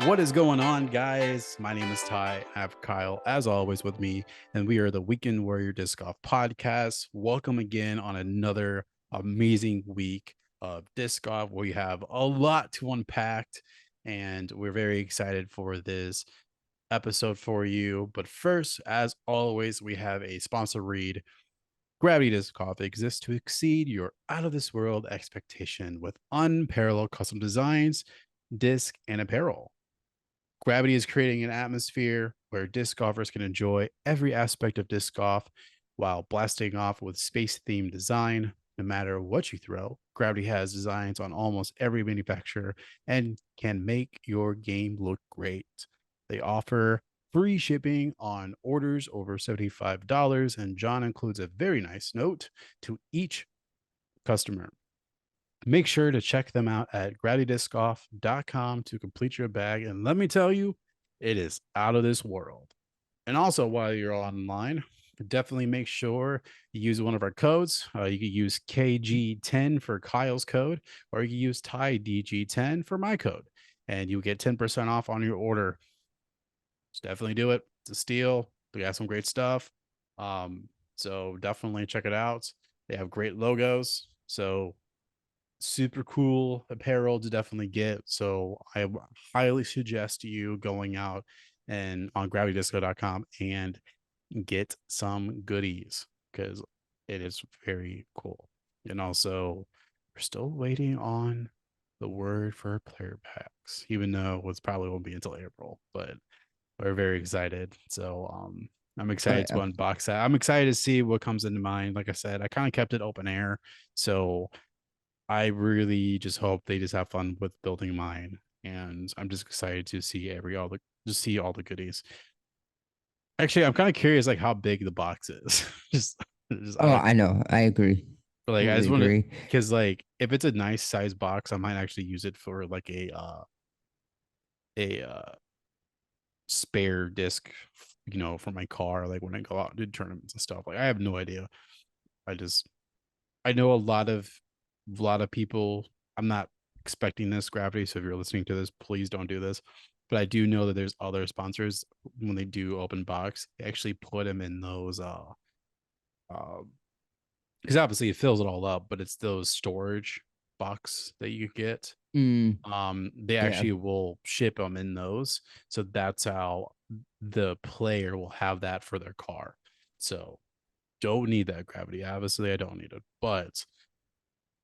What is going on, guys? My name is Ty. I have Kyle, as always, with me, and we are the Weekend Warrior Disc Golf Podcast. Welcome again on another amazing week of disc golf. We have a lot to unpack, and we're very excited for this episode for you. But first, as always, we have a sponsor read. Gravity Disc Golf exists to exceed your out of this world expectation with unparalleled custom designs, disc, and apparel. Gravity is creating an atmosphere where disc golfers can enjoy every aspect of disc golf while blasting off with space themed design. No matter what you throw, Gravity has designs on almost every manufacturer and can make your game look great. They offer free shipping on orders over $75, and John includes a very nice note to each customer. Make sure to check them out at gravitydiscgolf.com to complete your bag. And let me tell you, it is out of this world. And also, while you're online, definitely make sure you use one of our codes. You can use KG10 for Kyle's code, or you can use TyDG10 for my code, and you'll get 10% off on your order. Just definitely do it. It's a steal. They got some great stuff. So definitely check it out. They have great logos. So super cool apparel to definitely get. So I highly suggest you going out and on gravitydisco.com and get some goodies because it is very cool. And also, we're still waiting on the word for player packs, even though it's probably won't be until April, but we're very excited. So I'm excited But to unbox that. I'm excited to see what comes into mind. Like I said, I kind of kept it open air. So I really just hope they just have fun with building mine, and I'm just excited to see all the goodies. Actually, I'm kind of curious, like how big the box is. just oh, out of I know, I agree, like, I completely just want to, agree. because like if it's a nice size box, I might actually use it for like a spare disc, for my car, like when I go out and do tournaments and stuff. Like I have no idea. I just I know a lot of people. I'm not expecting this, Gravity. So if you're listening to this, please don't do this. But I do know that there's other sponsors when they do open box, they actually put them in those uh because obviously it fills it all up, but it's those storage box that you get. Mm, They yeah, actually will ship them in those. So that's how the player will have that for their car. So don't need that, Gravity. Obviously, I don't need it, but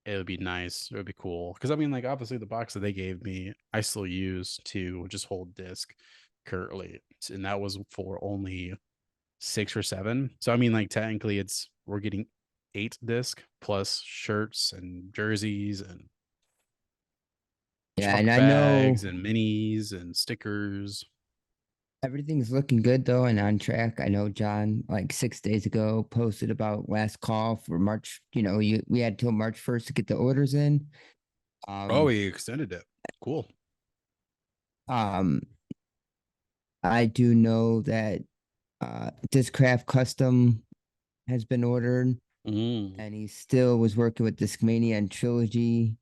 it would be nice. It would be cool. Because I mean, like, obviously, the box that they gave me, I still use to just hold disc currently. And that was for only 6 or 7. So, I mean, like, technically, we're getting 8 disc plus shirts and jerseys and yeah, truck and I know bags and minis and stickers. everything's looking good though and on track. I know John, like 6 days ago, posted about last call for March. We had till March 1st to get the orders in. Oh, Um, he extended it. Cool. um, I do know that Discraft Custom has been ordered, Mm. and he still was working with Discmania and Trilogy,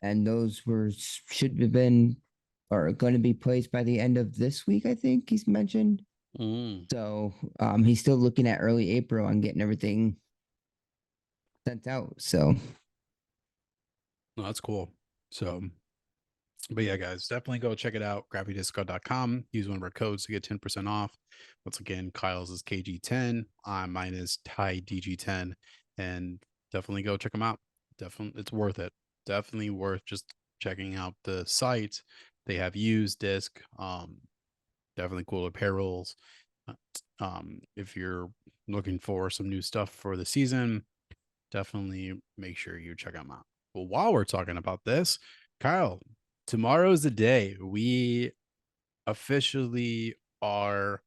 and those were should have been or going to be placed by the end of this week. I think he's mentioned. Mm. So he's still looking at early April on getting everything sent out. So No, that's cool. So, but yeah, guys, definitely go check it out. Gravitydisco.com. Use one of our codes to get 10% off. Once again, Kyle's is KG10. Mine is TyDG10. And definitely go check them out. Definitely, it's worth it. Definitely worth just checking out the site. They have used disc. Definitely cool apparels. If you're looking for some new stuff for the season, definitely make sure you check them out. Well, while we're talking about this, Kyle, tomorrow's the day we officially our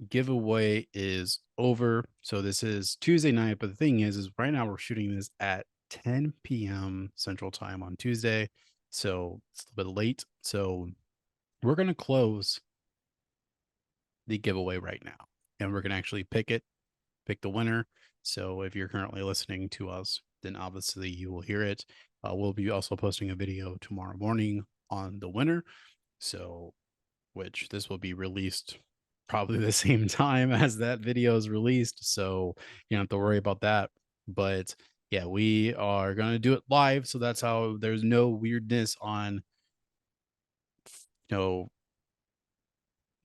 giveaway is over. So this is Tuesday night, but the thing is right now we're shooting this at 10 p.m. Central Time on Tuesday. So it's a little bit late. So we're gonna close the giveaway right now. And we're gonna actually pick the winner. So if you're currently listening to us, then obviously you will hear it. We'll be also posting a video tomorrow morning on the winner. So, which this will be released probably the same time as that video is released. So you don't have to worry about that. But yeah, we are going to do it live. So that's how there's no weirdness on, you know,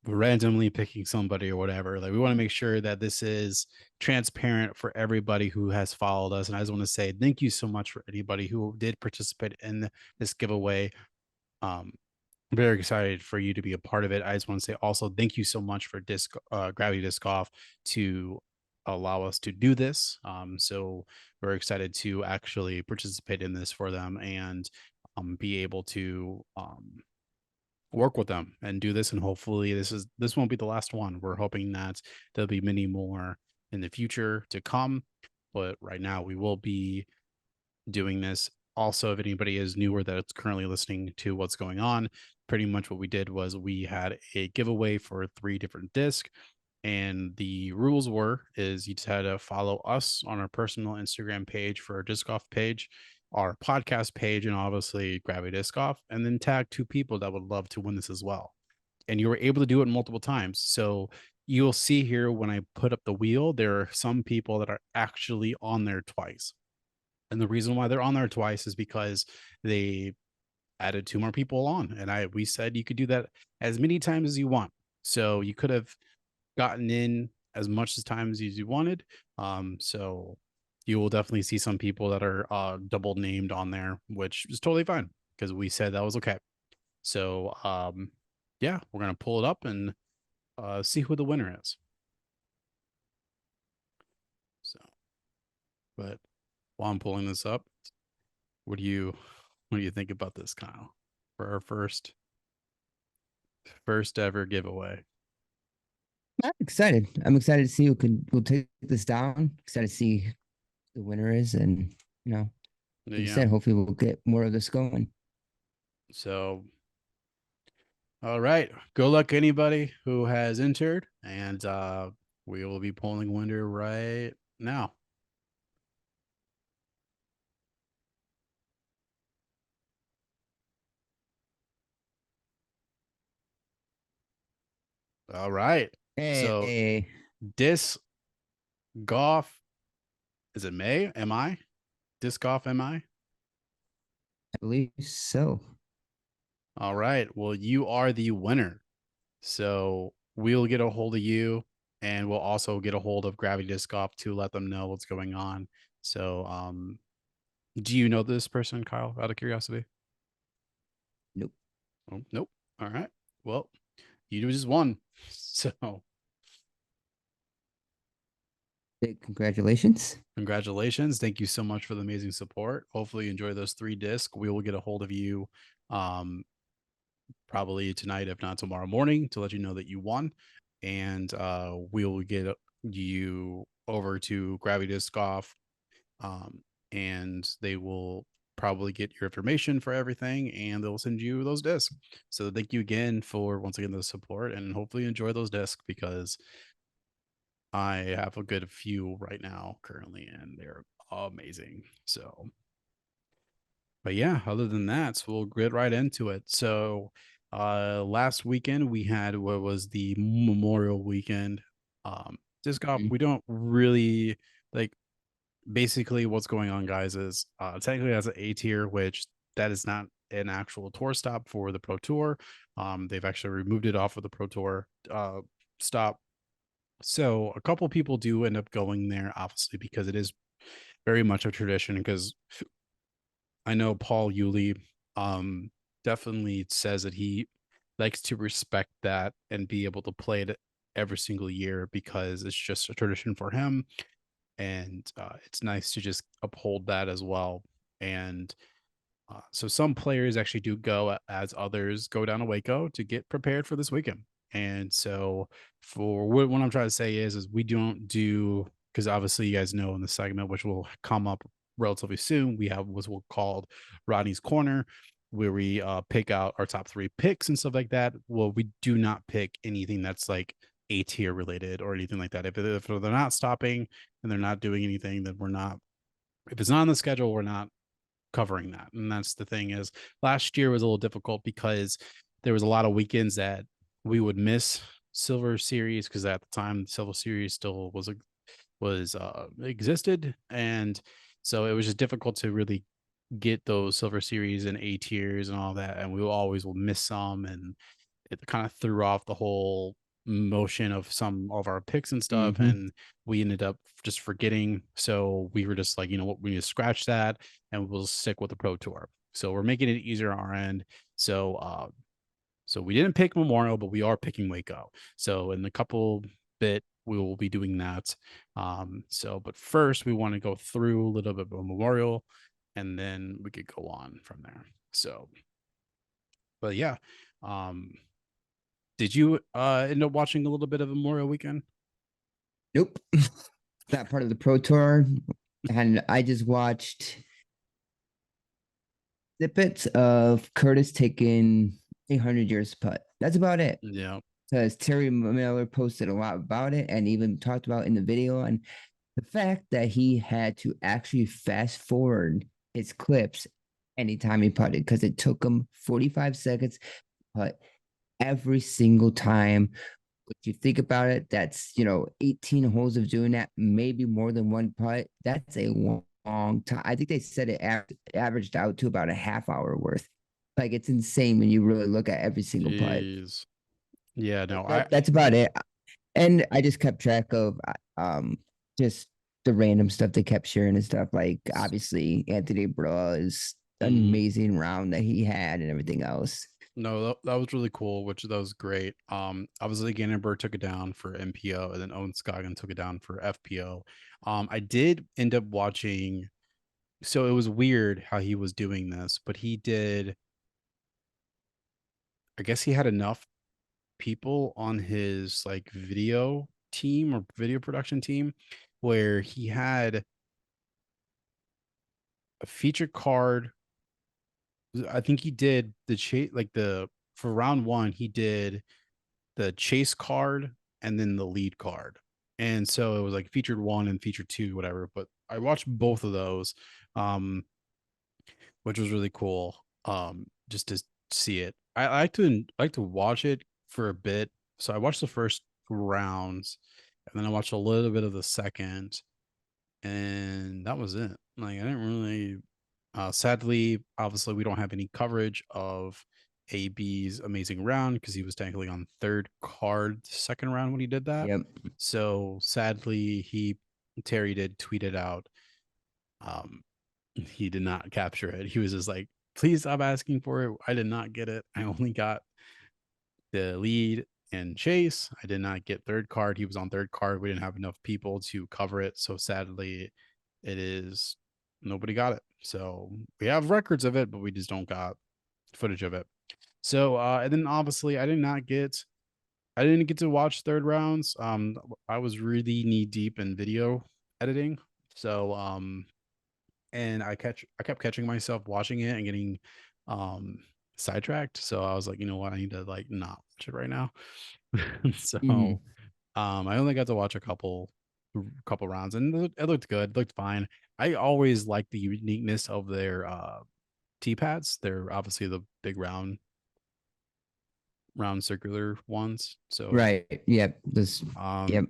randomly picking somebody or whatever. Like we want to make sure that this is transparent for everybody who has followed us. And I just want to say thank you so much for anybody who did participate in this giveaway. Um, very excited for you to be a part of it. I just want to say also thank you so much for Gravity Disc Golf to allow us to do this. So we're excited to actually participate in this for them and be able to work with them and do this. And hopefully this won't be the last one. We're hoping that there'll be many more in the future to come. But right now we will be doing this. Also, if anybody is newer that's currently listening to what's going on, pretty much what we did was we had a giveaway for 3 different discs. And the rules were is you just had to follow us on our personal Instagram page for our disc golf page, our podcast page, and obviously Gravity Disc Golf, and then tag 2 people that would love to win this as well. And you were able to do it multiple times. So you'll see here when I put up the wheel, there are some people that are actually on there twice. And the reason why they're on there twice is because they added 2 more people on. And we said you could do that as many times as you want. So you could have gotten in as much as times as you wanted. So you will definitely see some people that are double named on there, which is totally fine because we said that was okay. So yeah, we're gonna pull it up and see who the winner is. So, but while I'm pulling this up, what do you what do you think about this, Kyle? For our first ever giveaway. I'm excited. I'm excited to see who will take this down. Excited to see who the winner is, and you know, like you Yeah. said, hopefully we'll get more of this going. So all right. Good luck anybody who has entered. And we will be pulling winner right now. All right. So Hey, disc golf, is it May? Am I? Disc golf, am I? I believe so. All right. Well, you are the winner. So we'll get a hold of you and we'll also get a hold of Gravity Disc Golf to let them know what's going on. So do you know this person, Kyle, out of curiosity? Nope. Oh, nope. All right. Well, you just won. So Big congratulations. congratulations. Thank you so much for the amazing support. Hopefully you enjoy those 3 discs. We will get a hold of you um probably tonight, if not tomorrow morning, to let you know that you won. And we'll get you over to Gravity Disc Golf. Um, and they will probably get your information for everything and they'll send you those discs. So thank you again for once again the support and hopefully enjoy those discs because I have a good few right now currently and they're amazing. So, but yeah, other than that, we'll get right into it. So, last weekend we had what was the Memorial Weekend. Disc golf, Mhm. we don't really like basically what's going on, guys, is technically as an A tier, which that is not an actual tour stop for the Pro Tour. They've actually removed it off of the Pro Tour stop. So a couple people do end up going there, obviously, because it is very much a tradition. Because I know Paul Yulee definitely says that he likes to respect that and be able to play it every single year because it's just a tradition for him. And it's nice to just uphold that as well. And so some players actually do go as others go down to Waco to get prepared for this weekend. And so for what I'm trying to say is we don't do because obviously you guys know in the segment which will come up relatively soon we have what's called Rodney's Corner where we pick out our top 3 picks and stuff like that. Well, we do not pick anything that's like A tier related or anything like that. If they're not stopping and they're not doing anything, then we're not. If it's not on the schedule, we're not covering that. And that's the thing is last year was a little difficult because there was a lot of weekends that we would miss Silver Series because at the time Silver Series still was existed, and so it was just difficult to really get those Silver Series and A tiers and all that, and we always will miss some, and it kind of threw off the whole motion of some of our picks and stuff, Hmm. and we ended up just forgetting. So we were just like, you know what, we need to scratch that, and we'll stick with the Pro Tour. So we're making it easier on our end. So we didn't pick Memorial, but we are picking Waco. So in a couple bit, we will be doing that. But first we want to go through a little bit of Memorial, and then we could go on from there. So, but yeah, um, did you end up watching a little bit of Memorial Weekend? Nope. Not part of the Pro Tour. And I just watched snippets of Curtis taking 800 years putt. That's about it. Yeah. Because Terry Miller posted a lot about it and even talked about in the video. And the fact that he had to actually fast forward his clips anytime he putted because it took him 45 seconds putt every single time. If you think about it, that's 18 holes of doing that, maybe more than one putt. That's a long time. I think they said it averaged out to about a half hour worth. Like it's insane when you really look at every single putt. Jeez. Yeah, no, That's about it. And I just kept track of just the random stuff they kept sharing and stuff. Like obviously Anthony Bra's mhm. amazing round that he had and everything else. No, that was really cool, which that was great. Obviously Gannonberg took it down for MPO, and then Owen Scoggin took it down for FPO. I did end up watching, so it was weird how he was doing this, but he did, I guess he had enough people on his like video team or video production team where he had a feature card. I think he did the chase, like the for round one, he did the chase card and then the lead card. And so it was like featured one and featured two, whatever. But I watched both of those, um, which was really cool. Just to see it. I like to watch it for a bit. So I watched the first rounds, and then I watched a little bit of the second, and that was it. Like I didn't really. Sadly, obviously, we don't have any coverage of AB's amazing round because he was technically on third card second round when he did that. Yep. So sadly, Terry did tweet it out. Um, he did not capture it. He was just like, "Please stop asking for it. I did not get it. I only got the lead and chase. I did not get third card. He was on third card. We didn't have enough people to cover it. So sadly, it is nobody got it. So we have records of it, but we just don't got footage of it. So and then obviously I didn't get to watch third rounds. I was really knee deep in video editing. So and I kept catching myself watching it and getting um sidetracked. So I was like, you know what, I need to like not watch it right now. So Mm-hmm. I only got to watch a couple rounds, and it looked good, it looked fine. I always like the uniqueness of their T pads. They're obviously the big round circular ones. So Right. Yep. This. um Yep.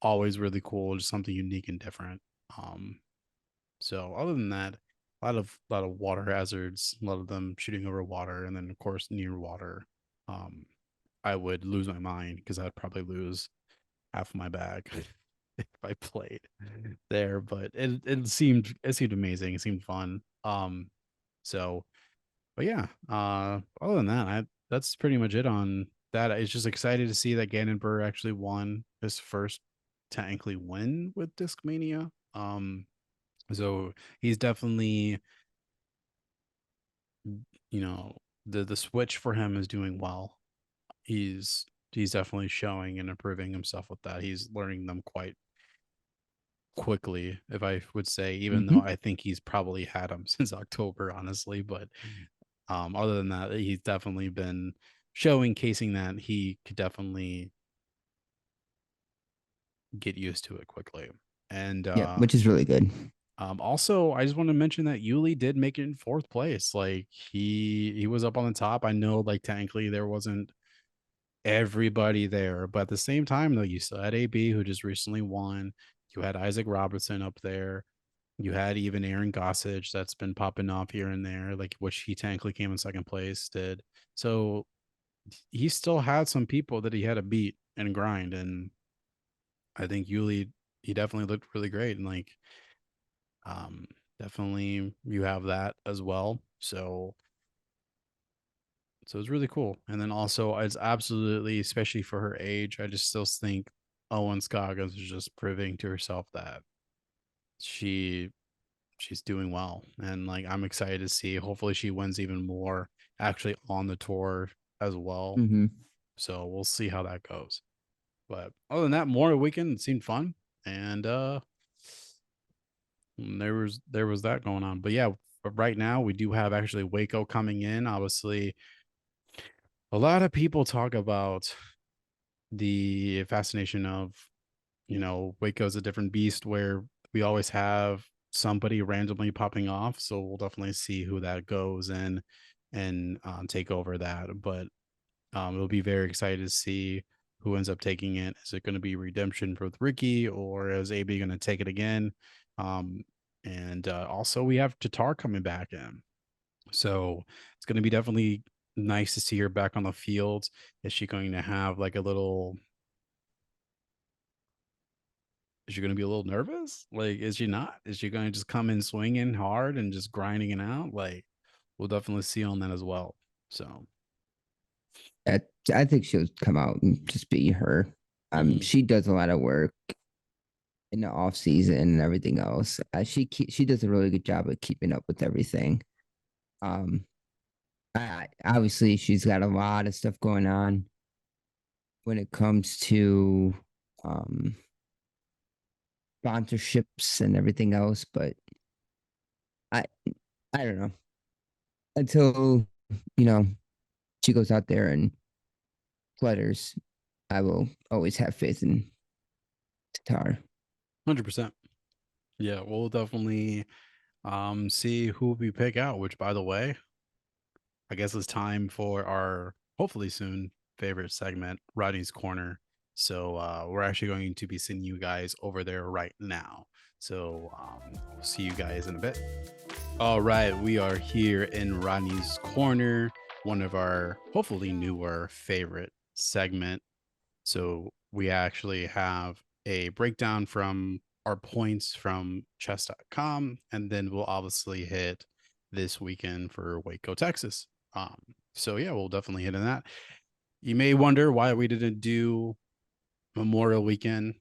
always really cool, just something unique and different. Um so other than that, a lot of water hazards, a lot of them shooting over water, and then of course near water. Um I would lose my mind because I'd probably lose half my bag if I played there, but it seemed amazing. It seemed fun. So but yeah, other than that, that's pretty much it on that. It's just excited to see that Gannon actually won his first technically win with Discmania. So he's definitely, you know, the switch for him is doing well. He's definitely showing and improving himself with that. He's learning them quite quickly, if I would say, even though Mm-hmm. I think he's probably had them since October, honestly. But other than that, he's definitely been showcasing that he could definitely get used to it quickly. And Yep. Which is really good. Also, I just want to mention that Yuli did make it in fourth place. Like he was up on the top. I know, like technically there wasn't everybody there, but at the same time, though, you still had AB who just recently won. You had Isaac Robertson up there. You had even Aaron Gossage that's been popping off here and there, like which he technically came in second place. Did so he still had some people that he had to beat and grind, and I think Yuli he definitely looked really great and like um definitely you have that as well. So it's really cool. And then also it's absolutely, especially for her age, I just still think Owen Scoggins is just proving to herself that she she's doing well. And like I'm excited to see. Hopefully she wins even more actually on the tour as well. Mm-hmm. So we'll see how that goes. But other than that, Memorial Weekend seemed fun. And there was that going on. But yeah, but right now we do have actually Waco coming in. Obviously, a lot of people talk about the fascination of, Waco's a different beast where we always have somebody randomly popping off. So we'll definitely see who that goes and take over that. But it'll be very excited to see who ends up taking it. Is it going to be redemption with Ricky, or is AB going to take it again? Um, and also we have Tatar coming back in. So it's going to be definitely nice to see her back on the field. Is she going to have like a little? Is she going to be a little nervous? Like, is she not? Is she going to just come in swinging hard and just grinding it out? Like, we'll definitely see on that as well. So, I think she'll come out and just be her. mhm, She does a lot of work in the off season and everything else. She does a really good job of keeping up with everything. Um, obviously she's got a lot of stuff going on when it comes to um sponsorships and everything else, but I I don't know until you know she goes out there and flutters. I will always have faith in Tatar. 100%. Yeah, we'll definitely see who we pick out, which by the way, I guess it's time for our hopefully soon favorite segment, Rodney's Corner. So we're actually going to be sending you guys over there right now. So we'll see you guys in a bit. All right, we are here in Rodney's Corner, one of our hopefully newer favorite segment. So we actually have a breakdown from our points from chess.com, and then we'll obviously hit this weekend for Waco, Texas. Um, so yeah, we'll definitely hit in that. You may wonder why we didn't do Memorial Weekend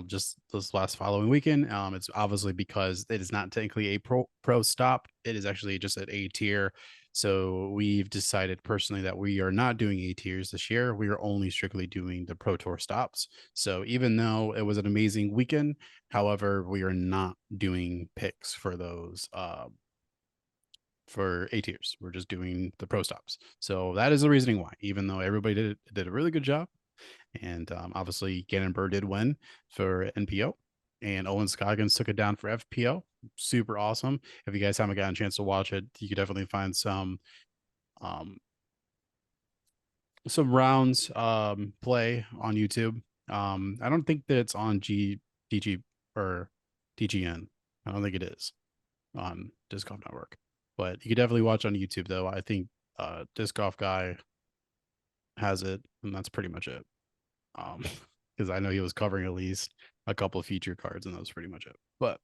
just this last following weekend. It's obviously because it is not technically a pro stop. It is actually just at A tier. So we've decided personally that we are not doing A tiers this year. We are only strictly doing the Pro Tour stops. So even though it was an amazing weekend, however, we are not doing picks for those for A tiers. We're just doing the pro stops. So that is the reasoning why, even though everybody did a really good job. And obviously, Gannon Burr did win for NPO, and Owen Scoggins took it down for FPO. Super awesome. If you guys haven't gotten a chance to watch it, you could definitely find um, some rounds play on YouTube. I don't think that it's on DG or DGN. I don't think it is on Disc Golf Network, but you could definitely watch on YouTube though. I think Disc Golf Guy has it, and that's pretty much it. Because I know he was covering at least a couple of feature cards, and that was pretty much it. But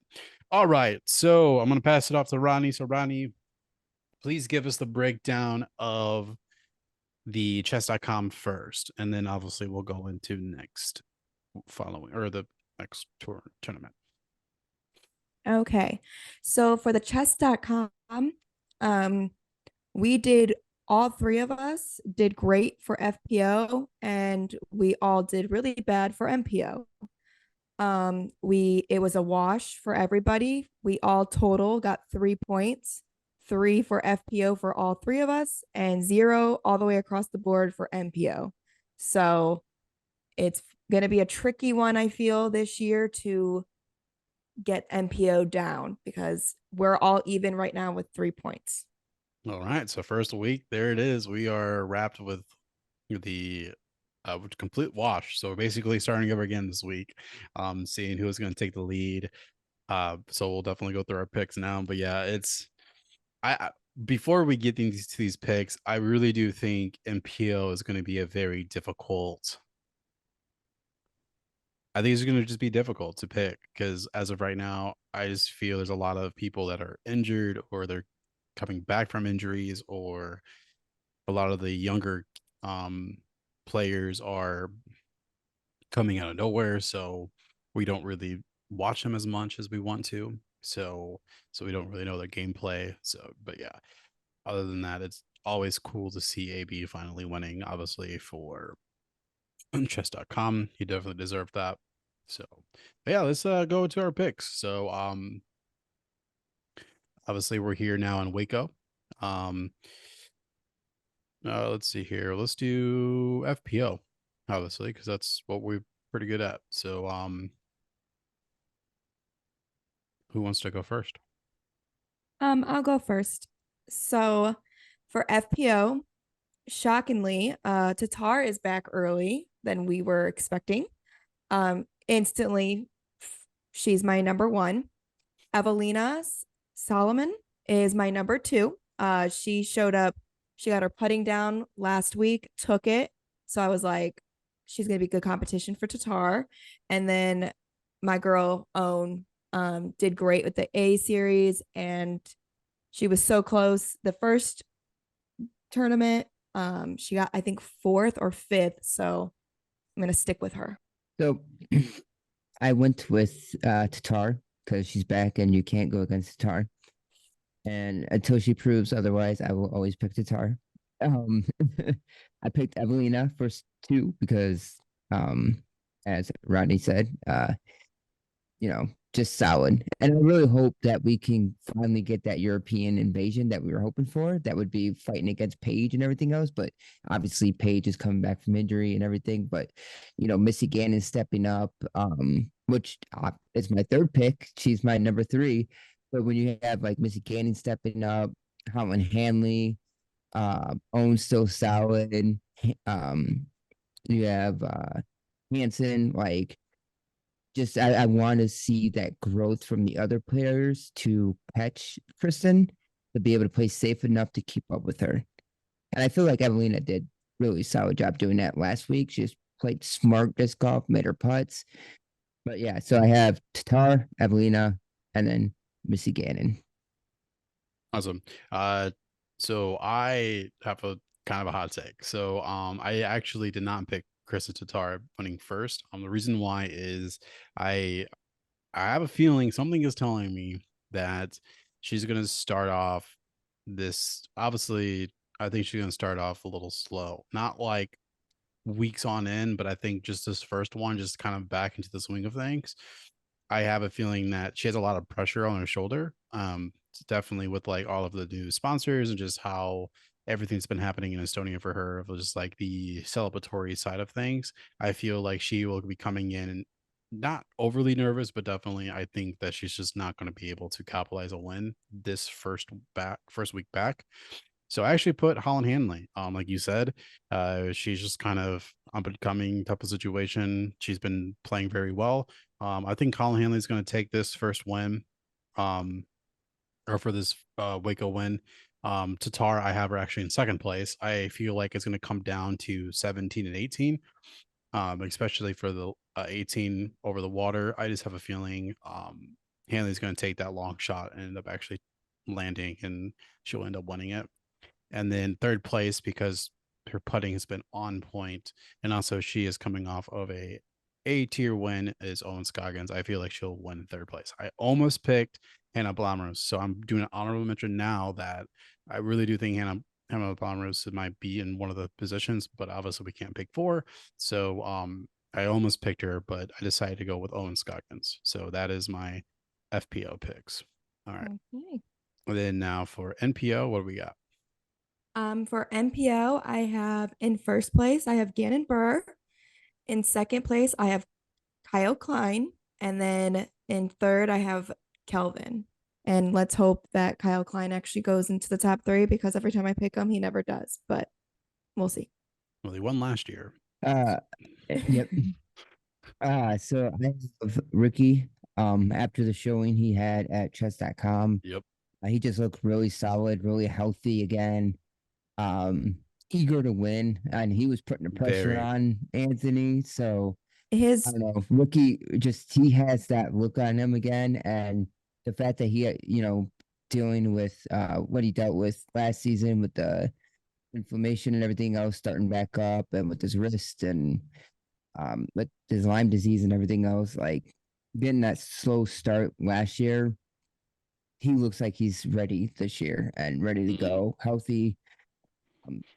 all right, so I'm gonna pass it off to Ronnie. So Ronnie, please give us the breakdown of the chess.com first, and then obviously we'll go into next following or the next tournament. Okay. So for the chess.com, um, we did all three of us did great for FPO and we all did really bad for MPO. It was a wash for everybody. We all total got 3 points, 3 for FPO for all three of us, and 0 all the way across the board for MPO. So it's gonna be a tricky one, I feel, this year to get MPO down because we're all even right now with 3 points. All right. So first week, there it is. We are wrapped with the complete wash. So we're basically starting over again this week, seeing who's going to take the lead. So we'll definitely go through our picks now. But yeah, it's I before we get to these picks, I really do think MPO is going to be a very difficult. I think it's going to just be difficult to pick because as of right now, I just feel there's a lot of people that are injured or they're coming back from injuries, or a lot of the younger um, players are coming out of nowhere. So we don't really watch them as much as we want to. So we don't really know their gameplay. So, but yeah, other than that, it's always cool to see AB finally winning, obviously, for chess.com. He definitely deserved that. So, but yeah, let's go to our picks. So, obviously, we're here now in WACO. Let's see here. Let's do FPO, obviously, because that's what we're pretty good at. So, who wants to go first? I'll go first. So for FPO, shockingly, Tatar is back early than we were expecting. Instantly, she's my number one. Evelina Solomon is my number two. She showed up, she got her putting down last week, took it. So I was like, she's gonna be good competition for Tatar. And then my girl Own did great with the A series, and she was so close. The first tournament, she got I think fourth or fifth. So I'm gonna stick with her. So I went with Tatar because she's back and you can't go against Tatar. And until she proves otherwise, I will always pick Tatar. Um, I picked Evelina for two because, as Rodney said, just solid. And I really hope that we can finally get that European invasion that we were hoping for. That would be fighting against Paige and everything else. But obviously, Paige is coming back from injury and everything. But Missy Gannon stepping up, which is my third pick. She's my number three. But when you have like Missy Gannon stepping up, Holland Hanley, Owen still solid, you have Hanson, like just I want to see that growth from the other players to catch Kristen to be able to play safe enough to keep up with her. And I feel like Evelina did really solid job doing that last week. She just played smart disc golf, made her putts. But yeah, so I have Tatar, Evelina, and then Missy Gannon. Awesome. So I have a kind of a hot take. So, I actually did not pick Krista Tatar winning first. The reason why is I I have a feeling something is telling me that she's going to start off this. Obviously, I think she's going to start off a little slow, not like weeks on end, but I think just this first one, just kind of back into the swing of things. I have a feeling that she has a lot of pressure on her shoulder. Definitely with like all of the new sponsors and just how everything's been happening in Estonia for her, of just like the celebratory side of things. I feel like she will be coming in and not overly nervous, but definitely I think that she's just not going to be able to capitalize a win this first week back. So I actually put Holland Hanley. Like you said, she's just kind of up and coming type of situation. She's been playing very well. I think Holland Hanley is going to take this first win, um, or for this Waco win. Tatar, I have her actually in second place. I feel like it's going to come down to 17 and 18, especially for the 18 over the water. I just have a feeling Hanley's going to take that long shot and end up actually landing, and she'll end up winning it. And then third place, because her putting has been on point, and also she is coming off of a tier win, is Owen Scoggins. I feel like she'll win third place. I almost picked Hannah Blomros, so I'm doing an honorable mention now that I really do think Hannah Blomros might be in one of the positions, but obviously we can't pick four. So I almost picked her, but I decided to go with Owen Scoggins. So that is my FPO picks. All right. Okay. And then now for NPO, what do we got? For NPO, I have in first place, I have Gannon Burr. In second place, I have Kyle Klein. And then In third, I have Kelvin. And let's hope that Kyle Klein actually goes into the top 3 because every time I pick him, he never does. But we'll see. Well, he won last year. Uh, yep. So I have Ricky. After the showing he had at chess.com, Yep. he just looked really solid, really healthy again. Eager to win, and he was putting the pressure Very. on Anthony. So I His don't know, Ricky just he has that look on him again, and the fact that he, dealing with what he dealt with last season with the inflammation and everything else starting back up, and with his wrist and with his Lyme disease and everything else, like getting that slow start last year, he looks like he's ready this year and ready to go, healthy.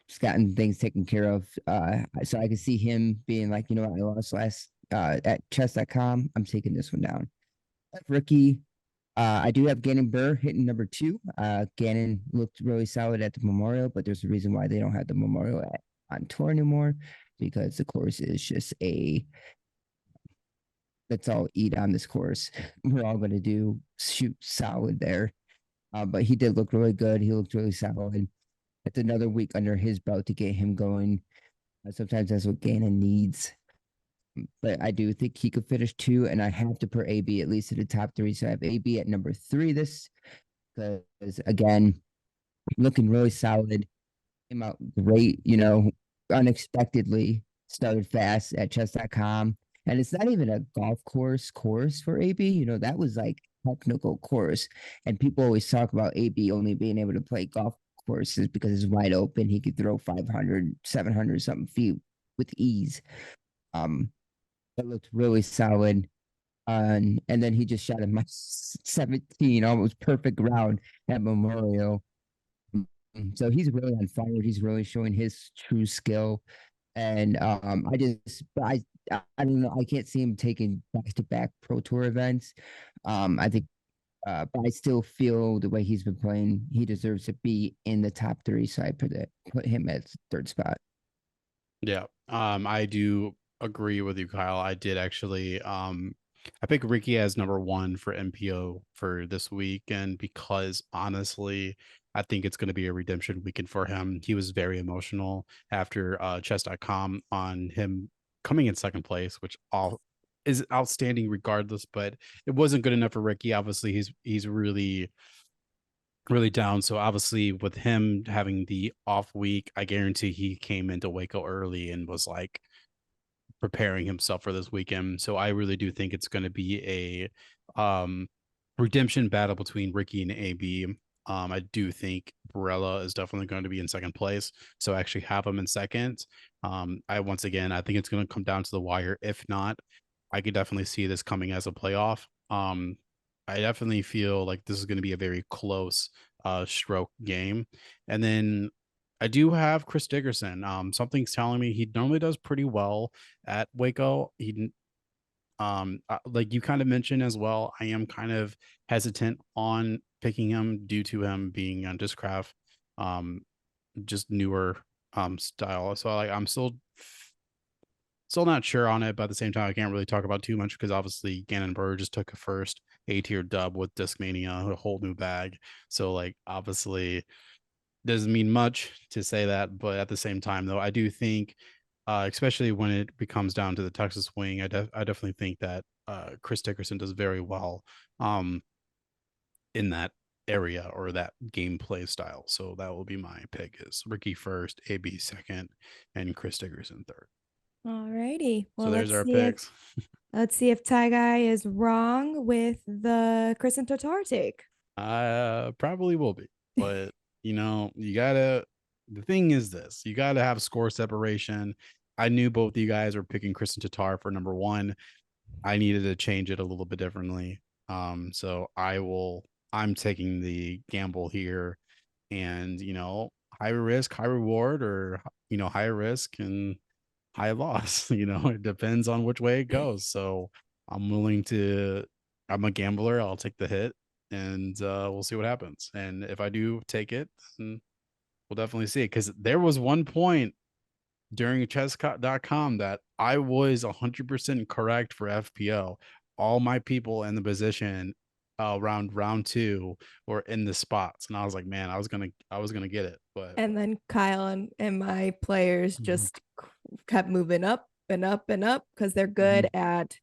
He's gotten things taken care of. So I could see him being like, I lost last at chess.com. I'm taking this one down. Rookie, I do have Gannon Burr hitting number 2. Gannon looked really solid at the Memorial, but there's a reason why they don't have the Memorial on tour anymore, because the course is just let's all eat on this course. We're all going to shoot solid there. But he did look really good. He looked really solid. It's another week under his belt to get him going. Sometimes that's what Gannon needs. But I do think he could finish 2, and I have to put AB at least in the top 3. So I have AB at number 3 this, because again, looking really solid. Came out great, unexpectedly started fast at chess.com. And it's not even a golf course for AB. That was like technical course. And people always talk about AB only being able to play golf courses because it's wide open. He could throw 500, 700 something feet with ease. That looked really solid. And then he just shot a 17, almost perfect round at Memorial. So he's really on fire. He's really showing his true skill. And I don't know. I can't see him taking back-to-back Pro Tour events. I think, but I still feel the way he's been playing, he deserves to be in the top 3. So I put him at 3rd spot. Yeah. I do agree with you, Kyle. I did actually I picked Ricky as number 1 for MPO for this weekend because honestly, I think it's going to be a redemption weekend for him. He was very emotional after chess.com on him coming in second place, which all is outstanding regardless, but it wasn't good enough for Ricky. Obviously, he's really down. So obviously with him having the off week, I guarantee he came into WACO early and was like preparing himself for this weekend. So I really do think it's going to be a redemption battle between Ricky and AB. I do think Barella is definitely going to be in second place. So I actually have him in second. I think it's going to come down to the wire. If not, I could definitely see this coming as a playoff. I definitely feel like this is going to be a very close stroke game. And then I do have Chris Dickerson. Something's telling me he normally does pretty well at WACO. Like you kind of mentioned as well, I am kind of hesitant on picking him due to him being on Discraft, just newer style. So like I'm still not sure on it, but at the same time, I can't really talk about too much because obviously Gannon Burr just took a first A-tier dub with Discmania, a whole new bag. So like obviously doesn't mean much to say that, but at the same time, though, I do think, especially when it becomes down to the Texas wing, I definitely think that Chris Dickerson does very well in that area or that gameplay style. So that will be my pick: is Ricky first, AB second, and Chris Dickerson third. All righty. So Well, there's our picks. let's see if Ty Guy is wrong with the Chris and Tatar take. Probably will be, but you gotta. The thing is this: you gotta have score separation. I knew both of you guys were picking Kristen Tatar for number 1. I needed to change it a little bit differently. So I'm taking the gamble here, and high risk, high reward, or high risk and high loss. It depends on which way it goes. So I'm willing to. I'm a gambler. I'll take the hit, and we'll see what happens. And if I do take it, then we'll definitely see it. Because there was one point during chess.com that I was 100% correct for FPO. all my people in the position around round 2 were in the spots, and I was like, man, I was gonna get it, but And then Kyle and my players just kept moving up and up and up because they're good at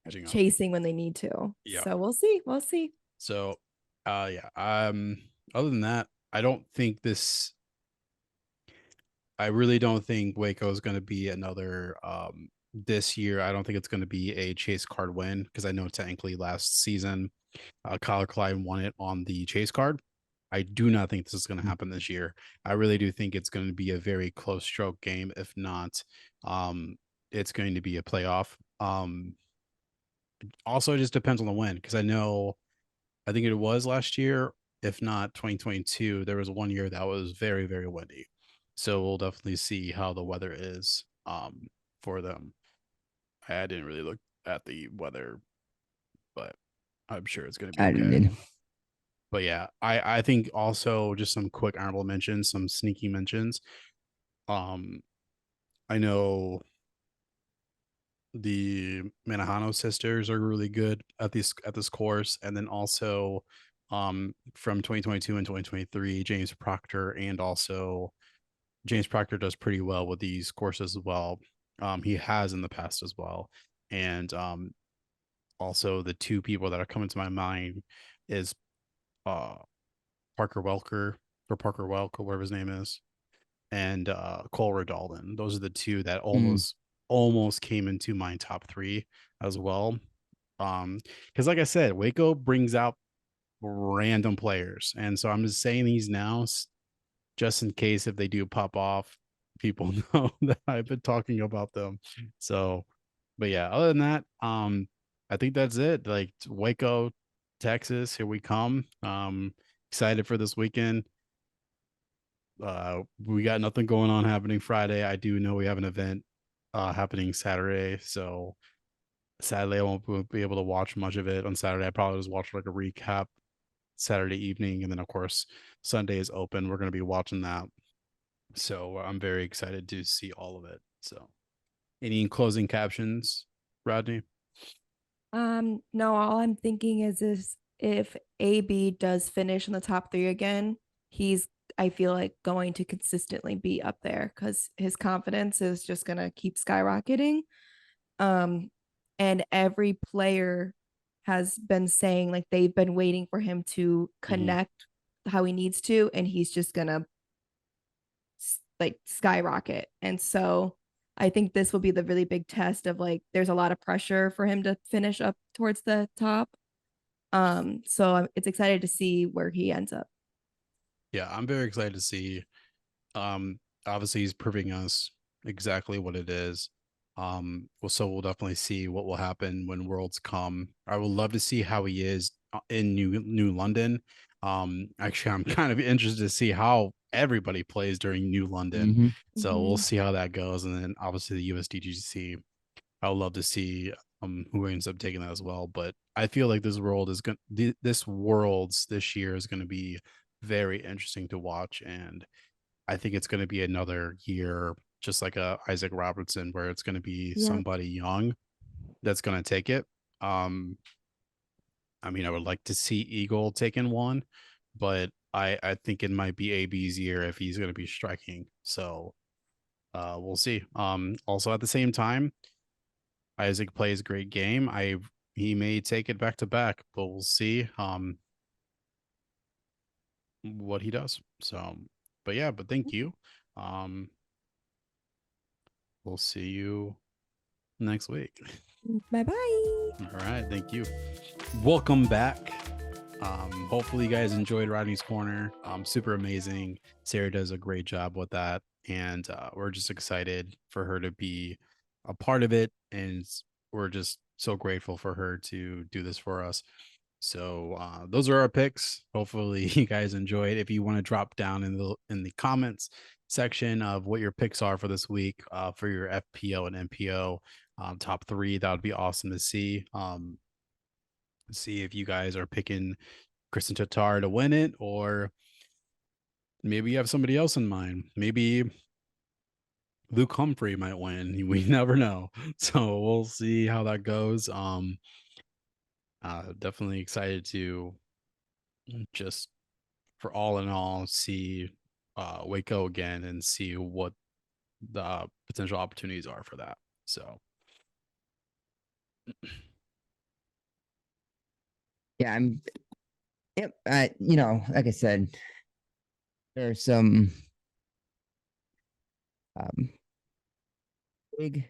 catching up. chasing when they need to. Yeah. So we'll see. We'll see. So, yeah. Other than that, I don't think this. I really don't think Waco is going to be another this year. I don't think it's going to be a chase card win because I know technically last season, Kyle Klein won it on the chase card. I do not think this is going to happen this year. I really do think it's going to be a very close stroke game. If not, it's going to be a playoff. Also, it just depends on the win because I think it was last year, if not 2022. There was one year that was very, very windy. So we'll definitely see how the weather is for them. I didn't really look at the weather, but I'm sure it's going to be I okay. did. But yeah, I think also just some quick honorable mentions, some sneaky mentions. Um, I know the Manahano sisters are really good at this course, and then also from 2022 and 2023, James Proctor, and also James Proctor does pretty well with these courses as well. He has in the past as well, and also the two people that are coming to my mind is uh Parker Welker or Parker Welk or whatever his name is, and Cole Redalden. Those are the two that almost came into my top 3 as well. Because like I said, Waco brings out random players, and so I'm just saying these now, just in case if they do pop off, people know that I've been talking about them. So, but yeah, other than that, I think that's it. Like Waco, Texas, here we come. Excited for this weekend. We got nothing going on happening Friday. I do know we have an event happening Saturday, so sadly I won't be able to watch much of it on Saturday. I probably just watch like a recap Saturday evening, and then of course Sunday is open. We're going to be watching that, so I'm very excited to see all of it. So, any closing captions, Rodney? No, all I'm thinking is if AB does finish in the top 3 again, he's I feel like going to consistently be up there because his confidence is just gonna keep skyrocketing. Um, and every player has been saying like they've been waiting for him to connect how he needs to, and he's just gonna like skyrocket. And so I think this will be the really big test of like there's a lot of pressure for him to finish up towards the top. So it's excited to see where he ends up. Yeah, I'm very excited to see. Obviously he's proving us exactly what it is. Well, so we'll definitely see what will happen when Worlds come. I would love to see how he is in New London. Actually, I'm kind of interested to see how everybody plays during New London. So we'll see how that goes, and then obviously the USDGC. I would love to see who ends up taking that as well. But I feel like this Worlds this year is gonna be very interesting to watch, and I think it's gonna be another year just like a Isaac Robertson, where it's gonna be Yep. somebody young that's gonna take it. I mean, I would like to see Eagle taking one, but I think it might be AB's year if he's gonna be striking. So we'll see. Also at the same time, Isaac plays a great game. He may take it back to back, but we'll see what he does. So, but yeah, but thank you. Um, we'll see you next week. Bye bye. All right, thank you. Welcome back. Hopefully you guys enjoyed Rodney's Corner. Super amazing. Sarah does a great job with that, and we're just excited for her to be a part of it, and we're just so grateful for her to do this for us. So those are our picks. Hopefully you guys enjoyed. If you want to drop down in the comments section of what your picks are for this week for your FPO and MPO top 3, that would be awesome to see. See if you guys are picking Kristen Tatar to win it, or maybe you have somebody else in mind. Maybe Luke Humphrey might win. We never know. So we'll see how that goes. Definitely excited to just for all in all see Waco again and see what the potential opportunities are for that. So Yeah, I'm. Yep. Like I said, there's some um, big,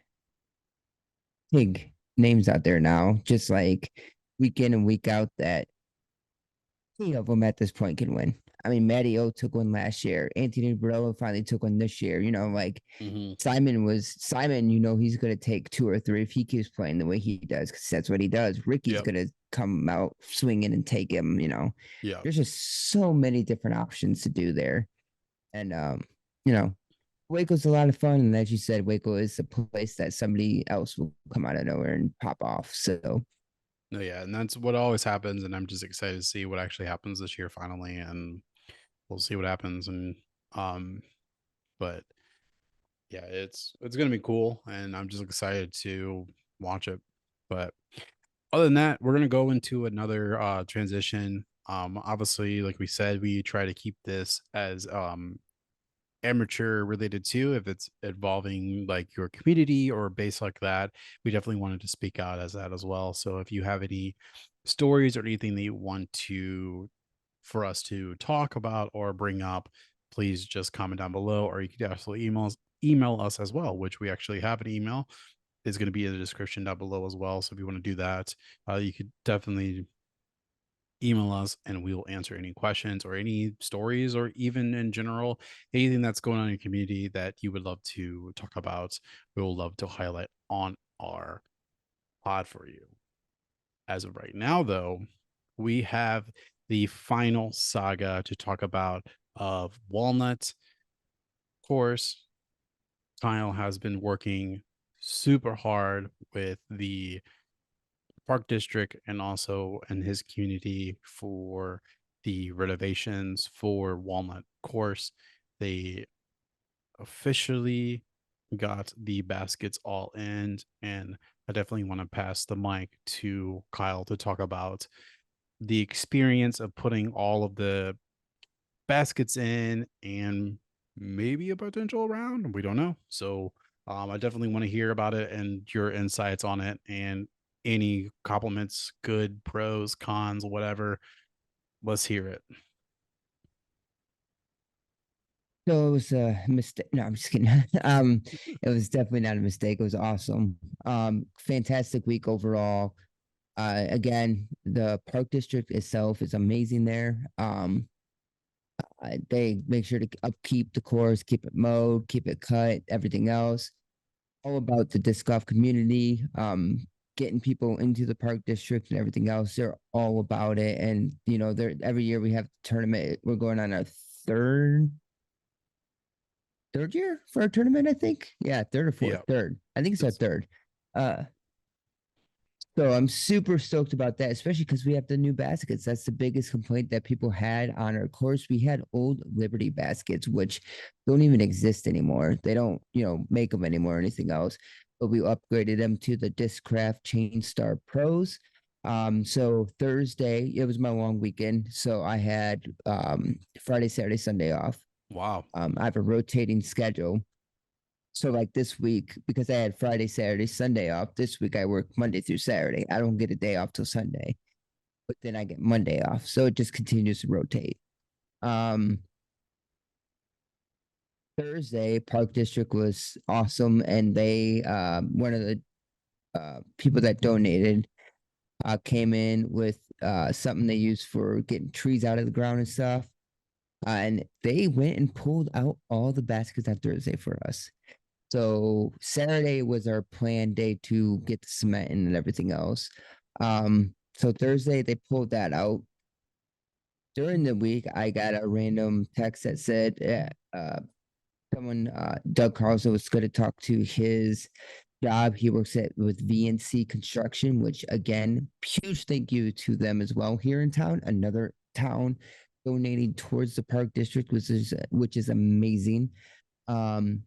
big names out there now, just like week in and week out that any of them at this point can win. I mean, Matty O took one last year. Anthony Barella finally took one this year. Like mhm. Simon, he's going to take two or three if he keeps playing the way he does, because that's what he does. Ricky's Yep. going to come out swinging and take him. Yeah. There's just so many different options to do there. And, you know, Waco's a lot of fun. And as you said, Waco is a place that somebody else will come out of nowhere and pop off. So, No, yeah, and that's what always happens, and I'm just excited to see what actually happens this year finally, and we'll see what happens. And um, but yeah, it's gonna be cool, and I'm just excited to watch it. But other than that, we're gonna go into another transition. Obviously, like we said, we try to keep this as amateur related too. If it's involving like your community or base like that, we definitely wanted to speak out as that as well. So if you have any stories or anything that you want to for us to talk about or bring up, please just comment down below, or you can definitely email us as well, which we actually have an email. Is going to be in the description down below as well. So if you want to do that, you could definitely email us and we will answer any questions or any stories, or even in general anything that's going on in your community that you would love to talk about. We will love to highlight on our pod for you. As of right now though, we have the final saga to talk about of Walnut. Of course, Kyle has been working super hard with the park district and also in his community for the renovations for Walnut course. They officially got the baskets all in, and I definitely want to pass the mic to Kyle to talk about the experience of putting all of the baskets in and maybe a potential round. We don't know. So I definitely want to hear about it and your insights on it and any compliments, good, pros, cons, whatever. Let's hear it. so it was a mistake. No, I'm just kidding. It was definitely not a mistake. It was awesome. Fantastic week overall. Again, the park district itself is amazing there. They make sure to upkeep the course, keep it mowed, keep it cut, everything else. All about the disc golf community, getting people into the park district and everything else. They're all about it. And, they're every year we have the tournament. We're going on our third year for our tournament, I think. Yeah, third or fourth, Yeah. third. I think it's our It's, third. Uh, so I'm super stoked about that, especially because we have the new baskets. That's the biggest complaint that people had on our course. We had old Liberty baskets, which don't even exist anymore. They don't, make them anymore or anything else. But we upgraded them to the Discraft Chain Star Pros. So Thursday, it was my long weekend. So I had Friday, Saturday, Sunday off. wow. I have a rotating schedule. So like this week, because I had Friday, Saturday, Sunday off, this week I work Monday through Saturday. I don't get a day off till Sunday, but then I get Monday off. So it just continues to rotate. Um Thursday, Park District was awesome, and they one of the people that donated came in with something they use for getting trees out of the ground and stuff. And they went and pulled out all the baskets on Thursday for us. So Saturday was our planned day to get the cement in and everything else. So Thursday they pulled that out. During the week, I got a random text that said, someone, Doug Carlson, was going to talk to his job. He works at with VNC Construction, which again, huge thank you to them as well here in town. Another town donating towards the park district, which is amazing. Um,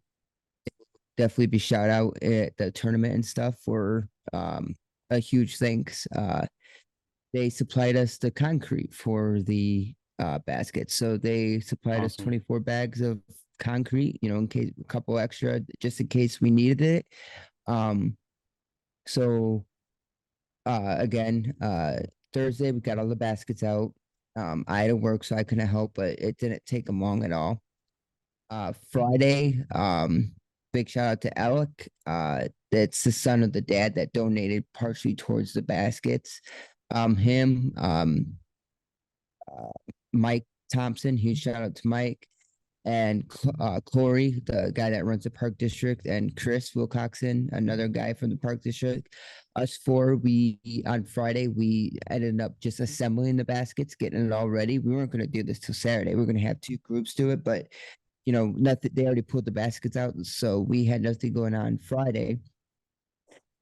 Definitely be shout out at the tournament and stuff for a huge thanks. they supplied us the concrete for the basket. So they supplied us Awesome. 24 bags of concrete, in case a couple extra, just in case we needed it. Um, so again, Thursday we got all the baskets out. I had to work, so I couldn't help, but it didn't take them long at all. Friday, big shout out to Alec. That's the son of the dad that donated partially towards the baskets. Him, uh, Mike Thompson, huge shout out to Mike, and Corey, the guy that runs the park district, and Chris Wilcoxon, another guy from the park district. Us four, we on Friday we ended up just assembling the baskets, getting it all ready. We weren't going to do this till Saturday. We are going to have two groups do it, but nothing. They already pulled the baskets out, so we had nothing going on Friday.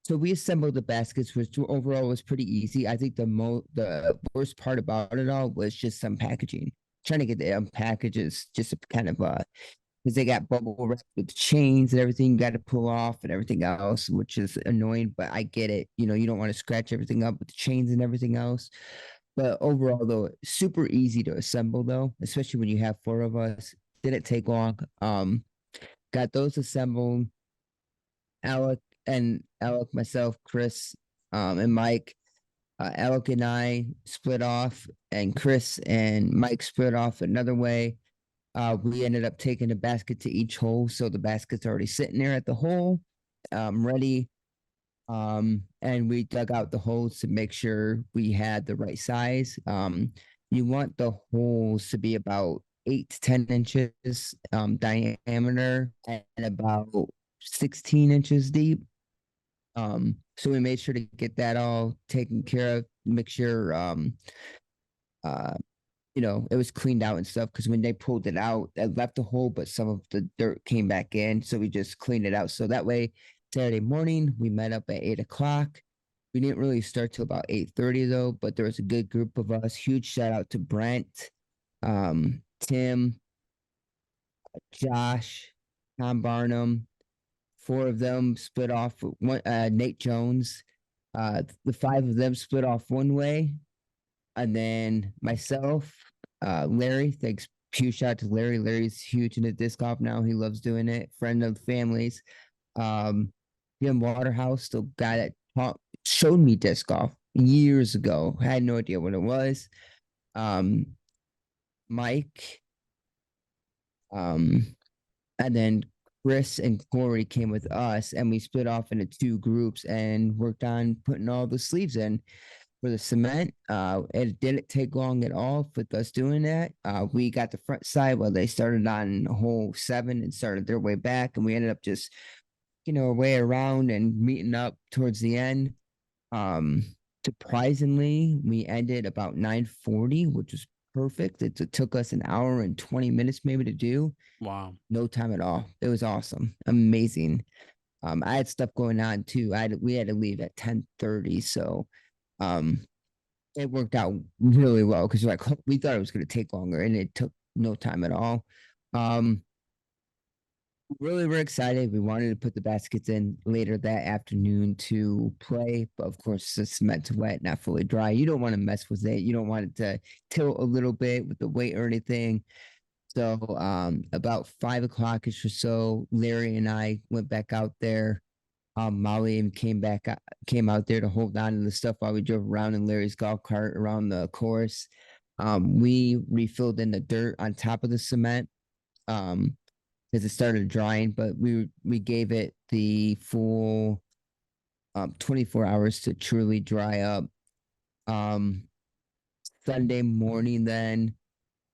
So we assembled the baskets, which overall was pretty easy. I think the worst part about it all was just some packaging. Trying to get the packages just kind of because they got bubble wrap with chains and everything you got to pull off and everything else, which is annoying. But I get it. You don't want to scratch everything up with the chains and everything else. But overall, though, super easy to assemble, though, especially when you have four of us. Didn't take long. Got those assembled. Alec, myself, Chris, and Mike. Alec and I split off, and Chris and Mike split off another way. We ended up taking a basket to each hole, so the basket's already sitting there at the hole, ready. And we dug out the holes to make sure we had the right size. You want the holes to be about 8 to 10 inches diameter and about 16 inches deep. So we made sure to get that all taken care of, make sure uh it was cleaned out and stuff, because when they pulled it out, it left a hole, but some of the dirt came back in. So we just cleaned it out. So that way, Saturday morning, we met up at 8 o'clock. We didn't really start till about 8:30 though, but there was a good group of us. Huge shout out to Brent, Tim, Josh, Tom Barnum. Four of them split off. One, Nate Jones. The five of them split off one way, and then myself, Larry. Thanks, huge shout out to Larry. Larry's huge into disc golf now. He loves doing it. Friend of the families. Jim Waterhouse, the guy that showed me disc golf years ago. I had no idea what it was. Mike. And then Chris and Corey came with us, and we split off into two groups and worked on putting all the sleeves in for the cement. It didn't take long at all with us doing that. We got the front side while they started on hole 7 and started their way back, and we ended up just our way around and meeting up towards the end. Surprisingly, we ended about 9:40, which was perfect. It took us an hour and 20 minutes maybe to do. Wow. No time at all. It was awesome. Amazing. I had stuff going on too. We had to leave at 10:30. So it worked out really well, because we thought it was gonna take longer, and it took no time at all. Really we're excited. We wanted to put the baskets in later that afternoon to play, but of course it's meant to wet, not fully dry. You don't want to mess with it. You don't want it to tilt a little bit with the weight or anything. So about 5 o'clock ish or so, Larry and I went back out there. Molly came out there to hold on to the stuff while we drove around in Larry's golf cart around the course. We refilled in the dirt on top of the cement because it started drying, but we gave it the full 24 hours to truly dry up. Sunday morning, then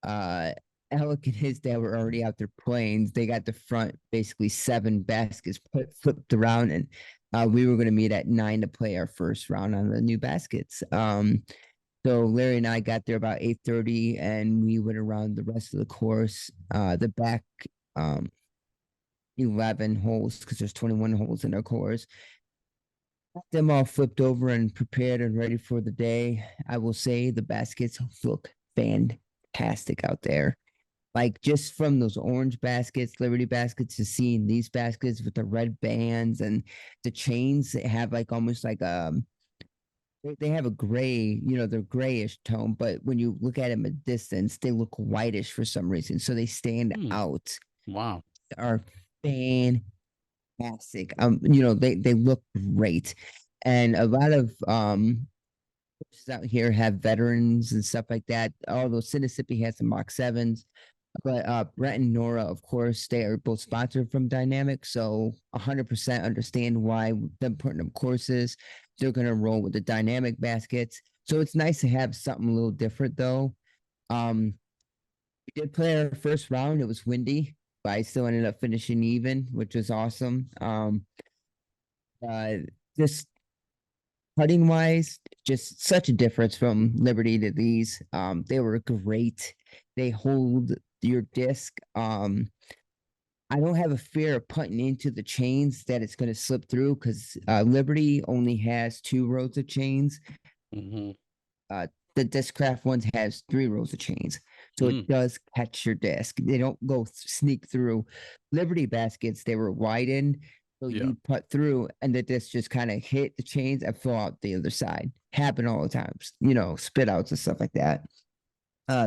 Alec and his dad were already out there playing. They got the front basically 7 baskets flipped around, and we were going to meet at 9 to play our first round on the new baskets. So Larry and I got there about 8:30, and we went around the rest of the course. The back 11 holes, because there's 21 holes in our course. Got them all flipped over and prepared and ready for the day. I will say the baskets look fantastic out there. Like, just from those orange baskets, Liberty baskets, to seeing these baskets with the red bands and the chains that have like almost like they have a gray, they're grayish tone, but when you look at them at distance, they look whitish for some reason. So they stand Hmm. out. Wow. Are fantastic. They look great. And a lot of courses out here have veterans and stuff like that. Although Mississippi has some Mach 7s. But Brett and Nora, of course, they are both sponsored from Dynamic, so 100% understand why them putting them courses. They're gonna roll with the Dynamic baskets, so it's nice to have something a little different, though. We did play our first round. It was windy, but I still ended up finishing even, which was awesome. Uh, just putting wise, just such a difference from Liberty to these. They were great. They hold your disc. I don't have a fear of putting into the chains that it's going to slip through because Liberty only has 2 rows of chains. Hmm. The Discraft ones has 3 rows of chains, so it Mm. does catch your disc. They don't go sneak through. Liberty baskets, they were widened, so Yeah. you put through, and the disc just kind of hit the chains and fall out the other side. Happen all the times, spit outs and stuff like that.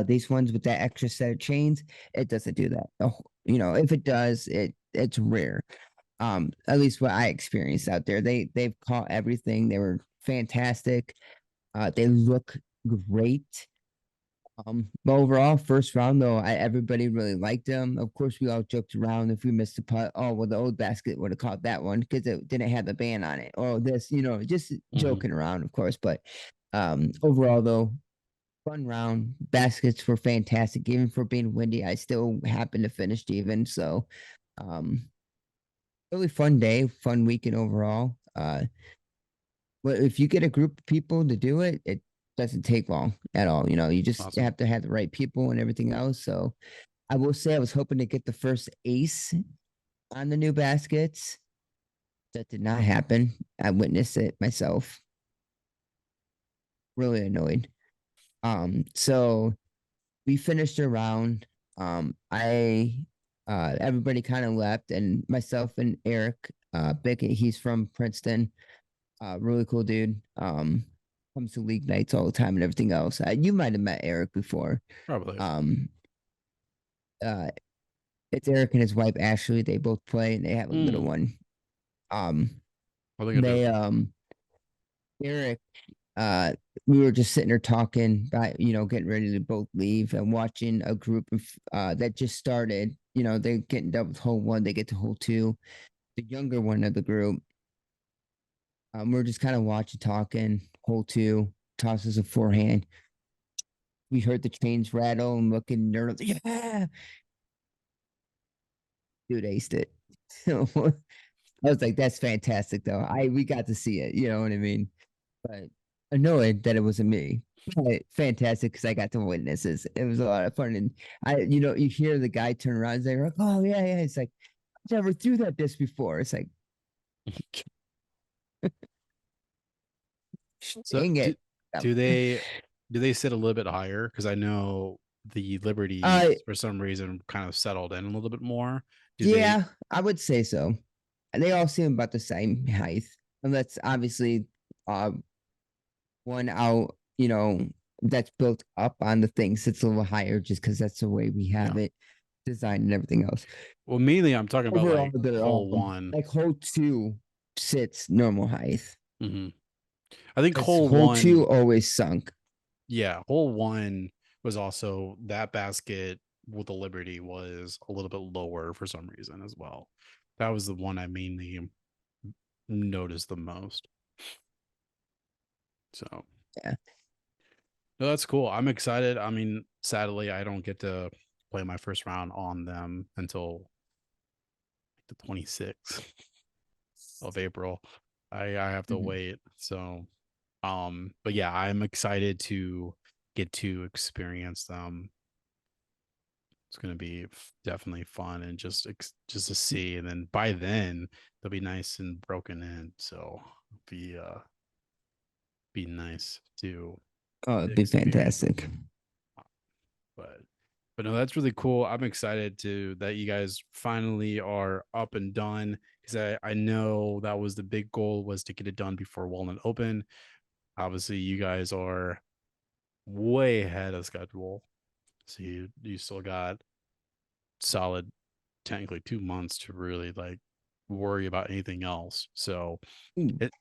These ones with that extra set of chains, it doesn't do that. If it does, it's rare. At least what I experienced out there. They've caught everything. They were fantastic. They look great. But overall, first round though, everybody really liked them. Of course, we all joked around if we missed a putt. Oh, well, the old basket would have caught that one because it didn't have the band on it. Oh, this, just joking around, of course. But overall though, fun round. Baskets were fantastic, even for being windy. I still happened to finish even. So, really fun day, fun weekend overall. But if you get a group of people to do it, it doesn't take long at all. You just Awesome. have to have the right people and everything else. So I will say I was hoping to get the first ace on the new baskets. That did not happen. I witnessed it myself. Really annoyed. So we finished a round. I everybody kind of left, and myself and Eric Bickett, he's from Princeton. Really cool dude. Comes to league nights all the time and everything else. You might have met Eric before. Probably. Uh, it's Eric and his wife Ashley. They both play and they have a little one. I think I They do. Eric, we were just sitting there talking, getting ready to both leave and watching a group of that just started. They're getting done with hole one, they get to hole two. The younger one of the group, we're just kind of watching, talking. Hole two tosses a forehand. We heard the chains rattle and looking nervous. Yeah, dude aced it. I was like, that's fantastic though. We got to see it, you know what I mean? But annoyed that it wasn't me. But fantastic because I got to witness this. It was a lot of fun. And you hear the guy turn around and say, like, oh yeah, yeah. It's like, I never threw that disc before. It's like, So dang do, it. do they do they sit a little bit higher? Because I know the Uh Liberties for some reason kind of settled in a little bit more. Do they? yeah, I would say so. They all seem about the same height. Unless obviously uh one out, that's built up on the thing sits a little higher just because that's the way we Yeah. have it designed and everything else. Well, mainly I'm talking about Overall, like they're hole all one. like hole two sits normal height. Hmm. I think Because hole hole two one, always sunk. yeah, hole one was also that basket with the Liberty was a little bit lower for some reason as well. That was the one I mainly noticed the most. So Yeah. no, that's cool. I'm excited. I mean, sadly, I don't get to play my first round on them until the 26th of April. I have to Mhm. wait. So but yeah, I'm excited to get to experience them. It's going to be definitely fun and just to see, and then by then they'll be nice and broken in, so be nice to Oh, it'd be experience them. fantastic. but but no, that's really cool. I'm excited to that you guys finally are up and done, because I know that was the big goal, was to get it done before Walnut Open. obviously you guys are way ahead of schedule. So you still got solid technically 2 months to really like worry about anything else. So Ooh. it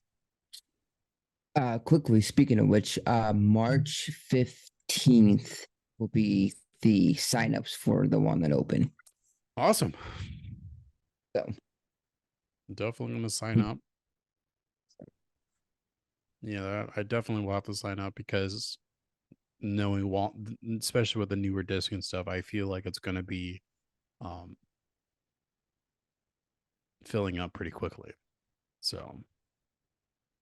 Quickly, speaking of which, March 15th will be the signups for the Walnut Open. awesome. So Definitely gonna sign up. Yeah, I definitely will have to sign up because knowing Walt, especially with the newer disc and stuff, I feel like it's gonna be um filling up pretty quickly. So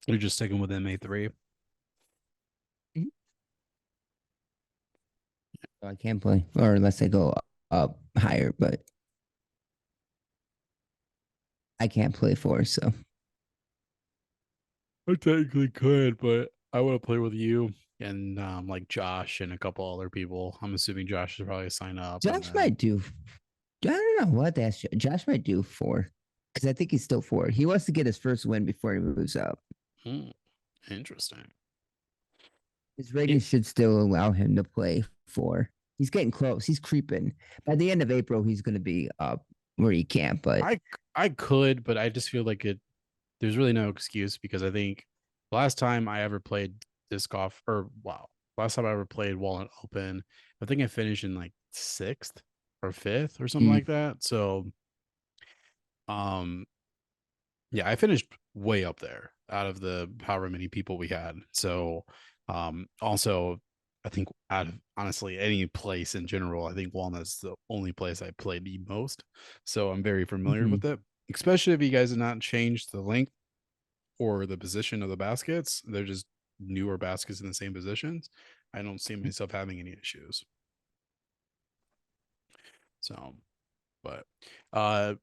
you're just sticking with MA3. I can't play, or unless I go up higher, but I can't play four. So I technically could, but I want to play with you and like Josh and a couple other people. I'm assuming Josh should probably sign up and Josh then might do. I don't know what that's. Josh might do four because I think he's still four. He wants to get his first win before he moves up. Interesting. His Yeah, ratings should still allow him to play four. He's getting close. He's creeping. By the end of April, he's going to be up where he can't. But I could, but I just feel like it. There's really no excuse because I think last time I ever played disc golf, or wow, last time I ever played Walnut Open, I think I finished in like sixth or fifth or something mm, like that. So, um, yeah, I finished way up there out of the however many people we had. So, also, I think out of honestly any place in general, I think Walnut's the only place I played the most. So I'm very familiar mhm. with it, especially if you guys have not changed the length or the position of the baskets. They're just newer baskets in the same positions. I don't see myself having any issues. So, but uh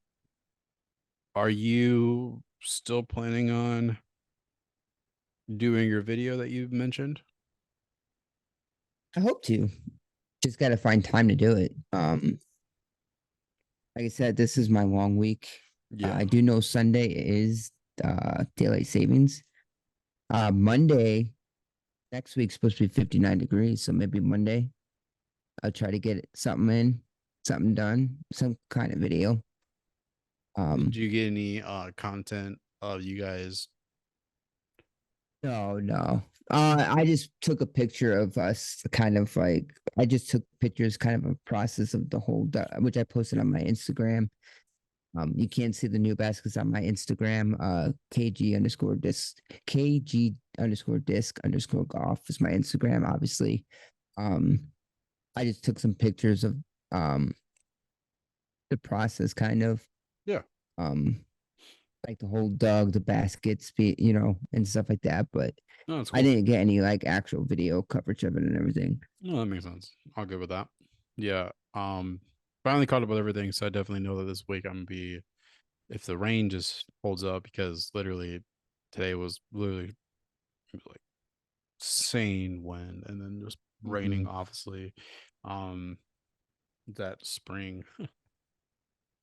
are you still planning on doing your video that you mentioned? I hope to. Just got to find time to do it. Like I said, this is my long week. Yeah. I do know Sunday is daylight savings. Monday next week's supposed to be 59 degrees, so maybe Monday I'll try to get something in, something done, some kind of video. Did Um, you get any content of you guys? no, no. I just took a picture of us, kind of like I just took pictures, kind of a process of the whole, which I posted on my Instagram. You can't see the new baskets on my Instagram. KG underscore disc, KG underscore disc underscore golf is my Instagram, obviously. Um, I just took some pictures of um the process, kind of Yeah. um like the whole dog, the baskets, and stuff like that. But No, that's I cool. didn't get any like actual video coverage of it and everything. No, that makes sense. I'll go with that. Yeah. Finally caught up with everything, so I definitely know that this week I'm gonna be if the rain just holds up because literally today was literally like insane wind and then just raining Mm-hmm. obviously. Um that spring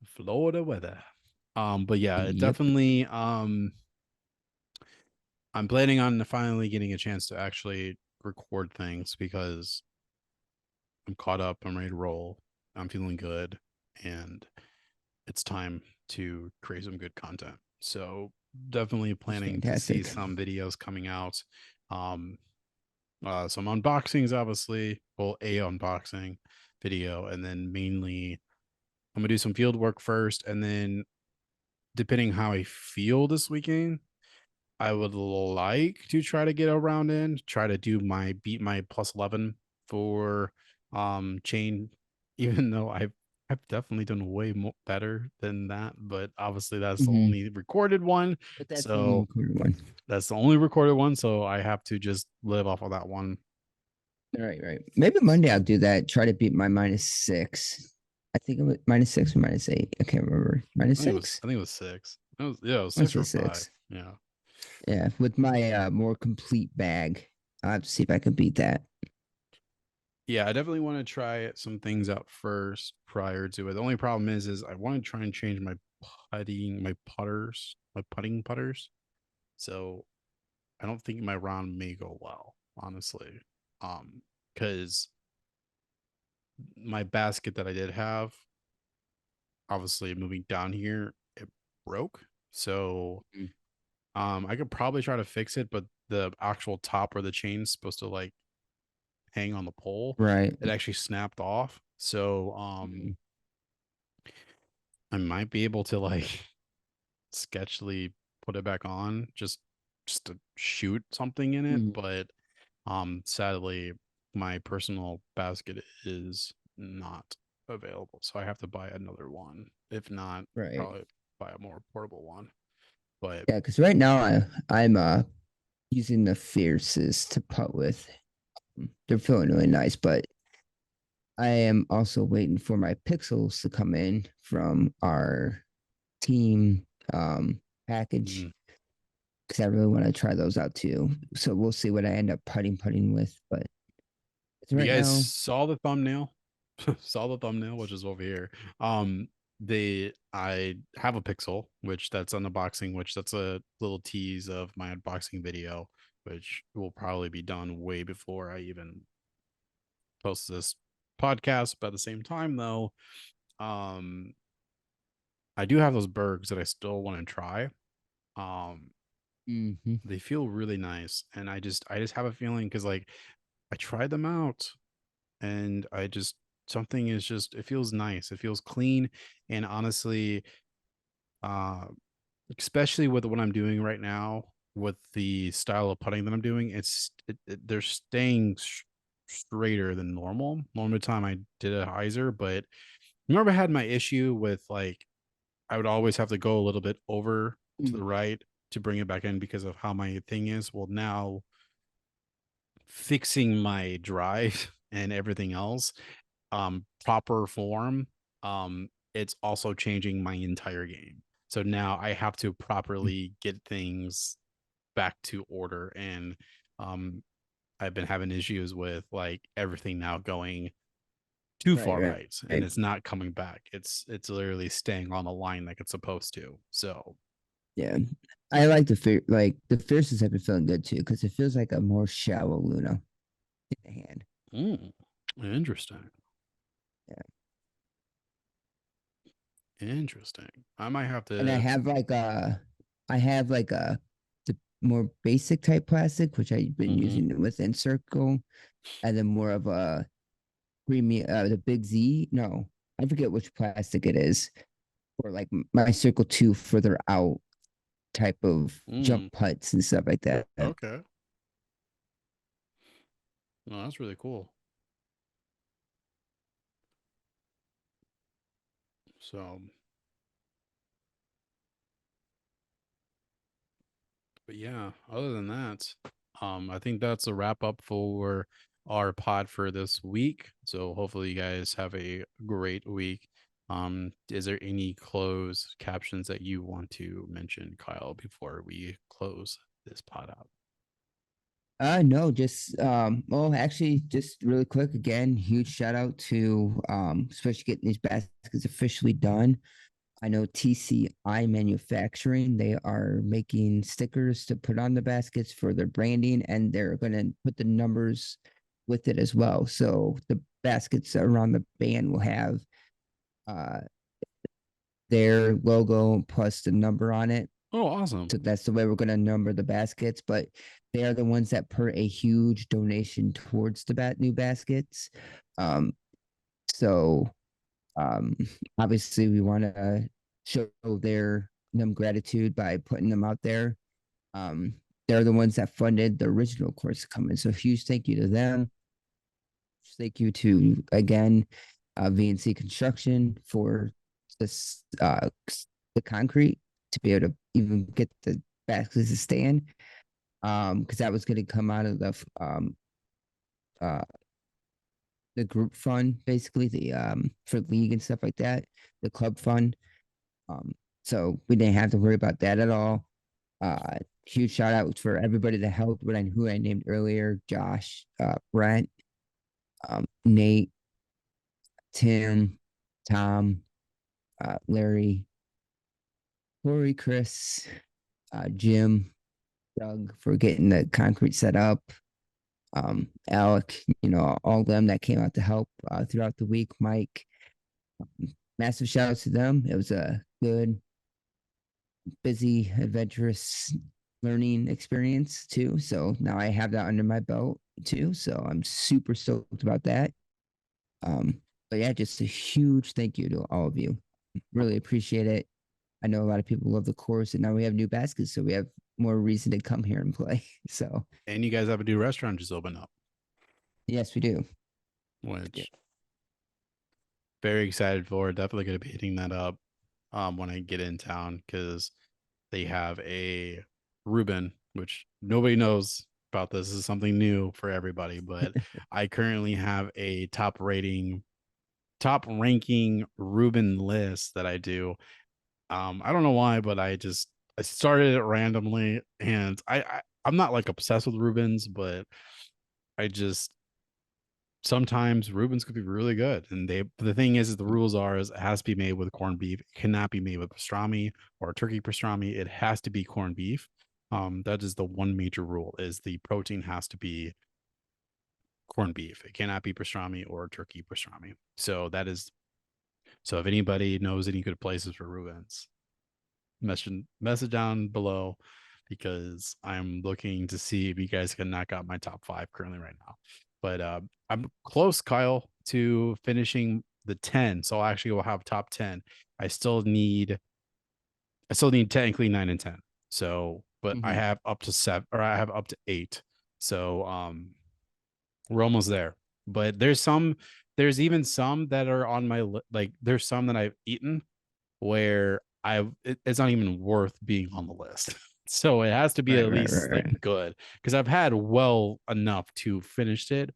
Florida weather. But yeah, it Yep. definitely I'm planning on finally getting a chance to actually record things because I'm caught up, I'm ready to roll, I'm feeling good, and it's time to create some good content. So definitely It's planning to see fantastic. some videos coming out. Um, some unboxings, obviously. Well, a unboxing video, and then mainly I'm gonna do some field work first, and then depending how I feel this weekend, I would like to try to get a round in, try to do my beat my plus 11 for chain, even though I've definitely done way more better than that, but obviously that's the Mm-hmm. only recorded one. But that's the only So recorded one. that's the only recorded one. So I have to just live off of that one. All right, right. Maybe Monday I'll do that. Try to beat my -6. I think it was -6 or -8. I can't remember. -6. I think it was six. It was yeah, it was Let's six or say five. 6. Yeah. Yeah, with my more complete bag. I'll have to see if I can beat that. Yeah, I definitely want to try some things out first prior to it. The only problem is I want to try and change my putting putters. So I don't think my round may go well, honestly. Because my basket that I did have, obviously moving down here, it broke. So Mm. I could probably try to fix it, but the actual top where the chain's supposed to like hang on the pole, Right. it actually snapped off. So Mhm. I might be able to like sketchily put it back on just to shoot something in it, Mhm. but sadly my personal basket is not available. So I have to buy another one. If not, Right. probably buy a more portable one. But Yeah, because right now I'm using the fiercest to putt with. They're feeling really nice, but I am also waiting for my pixels to come in from our team package mm, because I really want to try those out too. So we'll see what I end up putting with. But you right guys now, saw the thumbnail? Saw the thumbnail, which is over here. They I have a Pixel, which that's unboxing, which that's a little tease of my unboxing video, which will probably be done way before I even post this podcast. But at the same time, though, um, I do have those bergs that I still want to try. Um, mhm, they feel really nice, and I just have a feeling because like I tried them out and I just something is just it feels nice. It feels clean and honestly, uh especially with what I'm doing right now with the style of putting that I'm doing, they're staying straighter than normal. Normal time I did a hyzer, but remember I had my issue with like I would always have to go a little bit over to the mhm. right to bring it back in because of how my thing is. Well, now fixing my drive and everything else proper form, it's also changing my entire game. So now I have to properly get things back to order and um I've been having issues with like everything now going too Right, far right, right and right. it's not coming back. It's literally staying on the line like it's supposed to. So Yeah. I like the fiercest have been feeling good too because it feels like a more shallow Luna in the hand. mm, interesting. Yeah. Interesting. I might have And to I have like a the more basic type plastic, which I've been mhm. using within Circle, and then more of a premium the big Z. No, I forget which plastic it is. Or like my Circle 2 further out type of jump Mm, putts and stuff like that. okay. No, that's really cool. So but yeah, other than that, I think that's a wrap up for our pod for this week. So hopefully you guys have a great week. Is there any closed captions that you want to mention, Kyle, before we close this pod out? No, just well actually just really quick again, huge shout out to especially getting these baskets officially done. I know TCI Manufacturing, they are making stickers to put on the baskets for their branding, and they're going to put the numbers with it as well. So the baskets around the band will have uh, their logo plus the number on it. Oh, awesome. So that's the way we're going to number the baskets, but they are the ones that put a huge donation towards the new baskets. Um, so um, obviously, we want to show them gratitude by putting them out there. Um, they're the ones that funded the original course coming. So huge thank you to them. Thank you to again VNC Construction for this the concrete to be able to even get the baskets to stand. Because that was going to come out of uh the group fund, basically the for league and stuff like that, the club fund. Um, so we didn't have to worry about that at all. Huge shout out for everybody that helped. Who I named earlier: Josh, Brent, Nate, Tim, Tom, Larry, Corey, Chris, Jim. Doug for getting the concrete set up. Alec, all of them that came out to help throughout the week. Mike, massive shout out to them. It was a good, busy, adventurous learning experience too. So now I have that under my belt too. So I'm super stoked about that. But yeah, just a huge thank you to all of you. Really appreciate it. I know a lot of people love the course, and now we have new baskets, so we have more reason to come here and play. So And you guys have a new restaurant just open up, yes, we do. which very excited for. Definitely going to be hitting that up when I get in town because they have a Reuben, which nobody knows about. This is something new for everybody, but I currently have a top ranking Reuben list that I do. I don't know why, but I started it randomly, and I'm not like obsessed with Reubens, but I just sometimes Reubens could be really good. And the thing is the rules is it has to be made with corned beef. It cannot be made with pastrami or turkey pastrami. It has to be corned beef. That is the one major rule: is the protein has to be corned beef. It cannot be pastrami or turkey pastrami. So if anybody knows any good places for Reubens, message down below because I'm looking to see if you guys can knock out my top 5 currently right now. But I'm close, Kyle, to finishing the 10. So I actually will have top 10. I still need technically 9 and 10. So, but I have up to 7, or I have up to 8. So we're almost there. But there's even some that are on my like there's some that I've eaten where it's not even worth being on the list. So it has to be at least like good, because I've had well enough to finish it,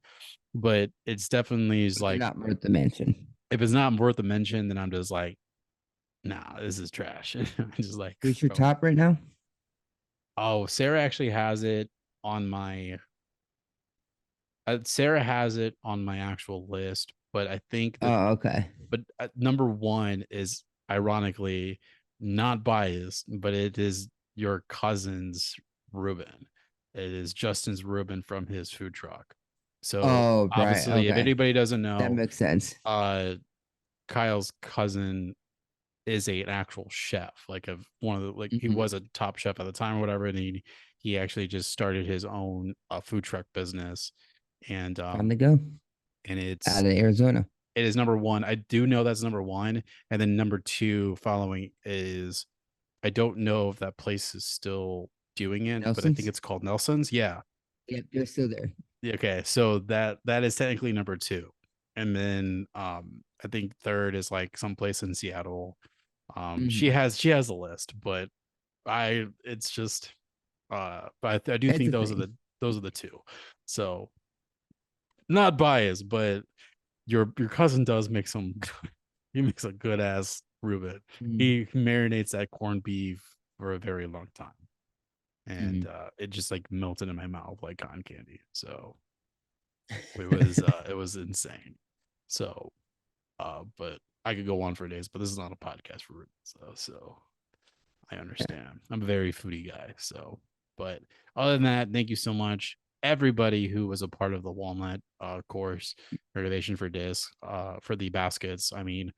but it's definitely is like not worth the mention. If it's not worth the mention, then I'm just like, nah, this is trash. I'm just like, who's your top right now? Oh, Sarah actually has it on my Sarah has it on my actual list, but I think that okay. But number 1 is ironically not biased, but it is your cousin's Reuben. It is Justin's Reuben from his food truck. So right. obviously, if Okay. anybody doesn't know, That makes sense. Kyle's cousin is an actual chef, like of one of the he was a top chef at the time or whatever, and he actually just started his own food truck business, and Time to go. and it's out of Arizona. It is number 1. I do know that's number 1, and then number 2 following is I don't know if that place is still doing it, but I think it's called Nelson's. Yeah. Yep, they're still there. Okay, so that is technically number 2, and then I think third is like someplace in Seattle. She has a list, but it's just but I do think those are the 2. So not biased, but your cousin does make some he makes a good ass Reuben. He marinates that corned beef for a very long time, and it just like melted in my mouth like cotton candy. So it was insane. So but I could go on for days, but this is not a podcast for Reuben, so I understand. I'm a very foodie guy. So, but other than that, thank you so much, everybody who was a part of the Walnut course renovation for disc for the baskets. I mean,